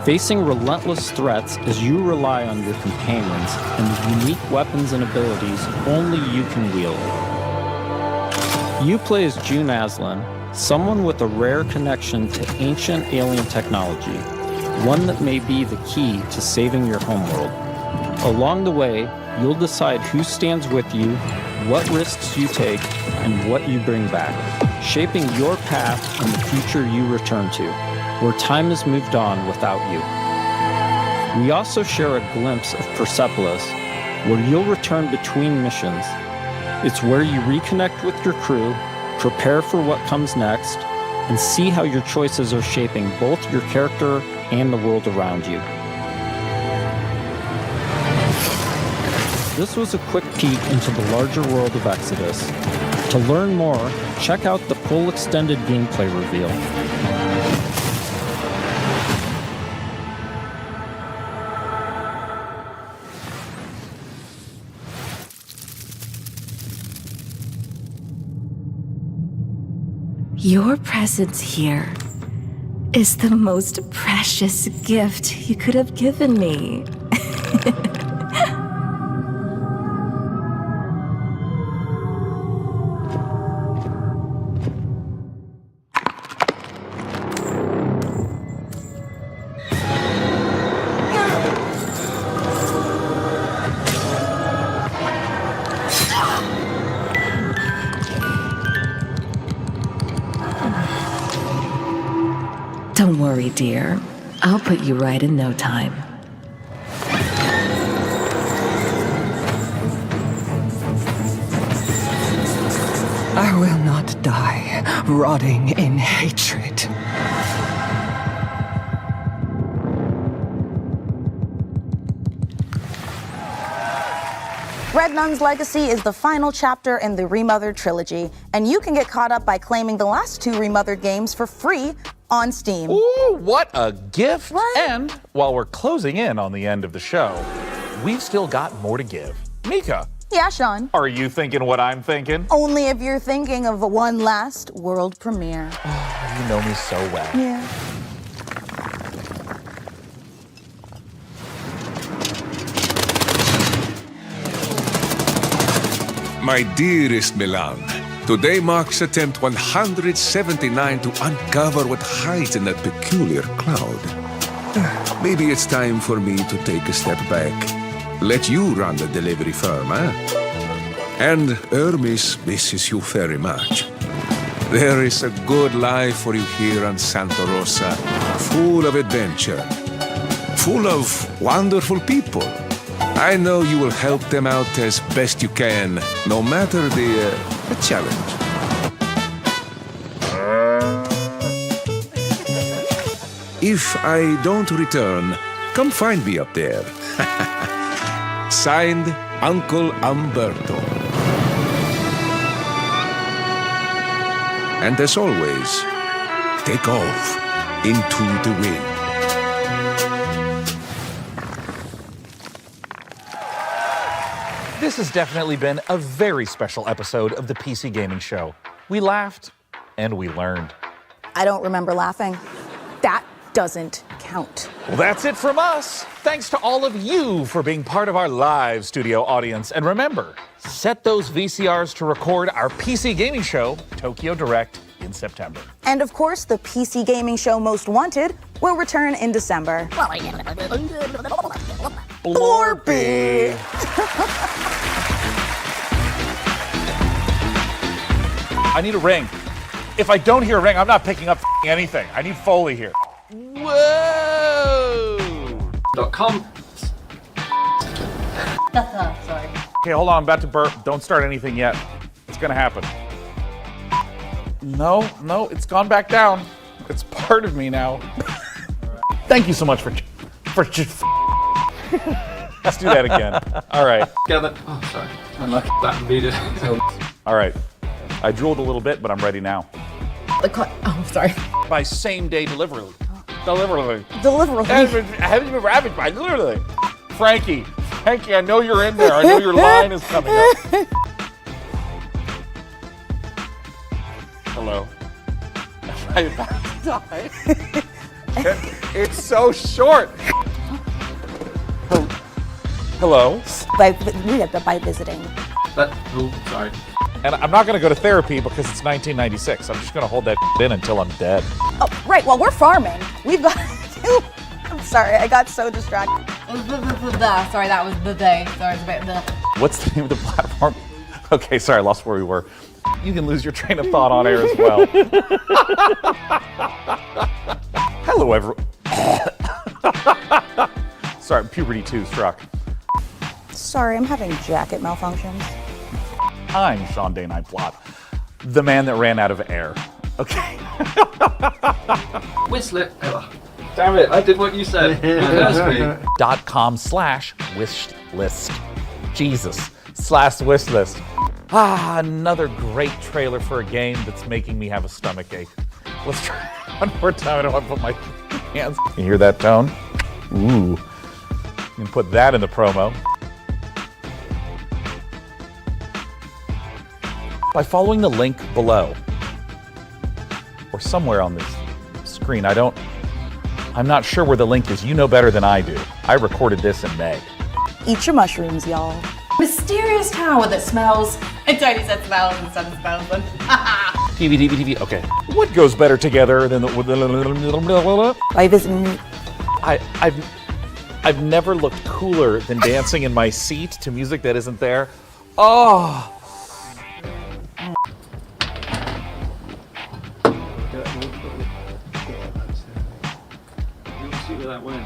facing relentless threats as you rely on your companions and the unique weapons and abilities only you can wield. You play as June Aslan, someone with a rare connection to ancient alien technology, one that may be the key to saving your homeworld. Along the way, you'll decide who stands with you, what risks you take, and what you bring back, shaping your path and the future you return to, where time has moved on without you. We also share a glimpse of Persepolis, where you'll return between missions. It's where you reconnect with your crew, prepare for what comes next, and see how your choices are shaping both your character and the world around you. This was a quick peek into the larger world of Exodus. To learn more, check out the full extended gameplay reveal. Your presence here is the most precious gift you could have given me. Don't worry, dear. I'll put you right in no time. I will not die, rotting in hatred. Red Nun's Legacy is the final chapter in the Remothered trilogy, and you can get caught up by claiming the last two Remothered games for free on Steam. Ooh, what a gift! Right? And while we're closing in on the end of the show, we've still got more to give. Mica. Yeah, Sean. Are you thinking what I'm thinking? Only if you're thinking of one last world premiere. Oh, you know me so well. Yeah. My dearest Milan, today marks attempt 179 to uncover what hides in that peculiar cloud. Maybe it's time for me to take a step back. Let you run the delivery firm, eh? And Hermes misses you very much. There is a good life for you here on Santa Rosa, full of adventure, full of wonderful people. I know you will help them out as best you can, no matter the challenge. If I don't return, come find me up there. Signed, Uncle Umberto. And as always, take off into the wind. This has definitely been a very special episode of the PC Gaming Show. We laughed and we learned. I don't remember laughing. That doesn't count. Well, that's it from us. Thanks to all of you for being part of our live studio audience. And remember, set those VCRs to record our PC Gaming Show, Tokyo Direct, in September. And of course, the PC Gaming Show Most Wanted will return in December. Blorpy! I need a ring. If I don't hear a ring, I'm not picking up anything. I need Foley here. Whoa! .com. Sorry. Okay, hold on, I'm about to burp. Don't start anything yet. It's gonna happen. No, it's gone back down. It's part of me now. Thank you so much for let's do that again. All right. Gather. Oh, sorry. I'm like that beat it. All right. I drooled a little bit, but I'm ready now. Oh, sorry. By same day delivery. Delivery. Frankie, I know you're in there. I know your line is coming up. Hello. Am I about to die? It's so short. Hello. By visiting. Sorry. And I'm not going to go to therapy because it's 1996. I'm just going to hold that in until I'm dead. Oh, right. Well, we're farming. We've got. I'm sorry. I got so distracted. Sorry, that was the day. Sorry, it's a bit the. What's the name of the platform? Okay, sorry, I lost where we were. You can lose your train of thought on air as well. Hello, everyone. Sorry, puberty 2 struck. Sorry, I'm having jacket malfunctions. I'm Sean Day 9 Plott, the man that ran out of air. Okay. Whistle. Damn it, I did what you said. You cursed me. .com/wishlist. Jesus. /wishlist. Another great trailer for a game that's making me have a stomach ache. Let's try one more time. I don't want to put my hands. You hear that tone? Ooh. You can put that in the promo. By following the link below, or somewhere on this screen. I'm not sure where the link is. You know better than I do. I recorded this in May. Eat your mushrooms, y'all. Mysterious tower that smells. And Tony said smells and Sun smells them. TV. Okay. What goes better together than By visiting. I've never looked cooler than dancing in my seat to music that isn't there. Oh. You'll see where that went.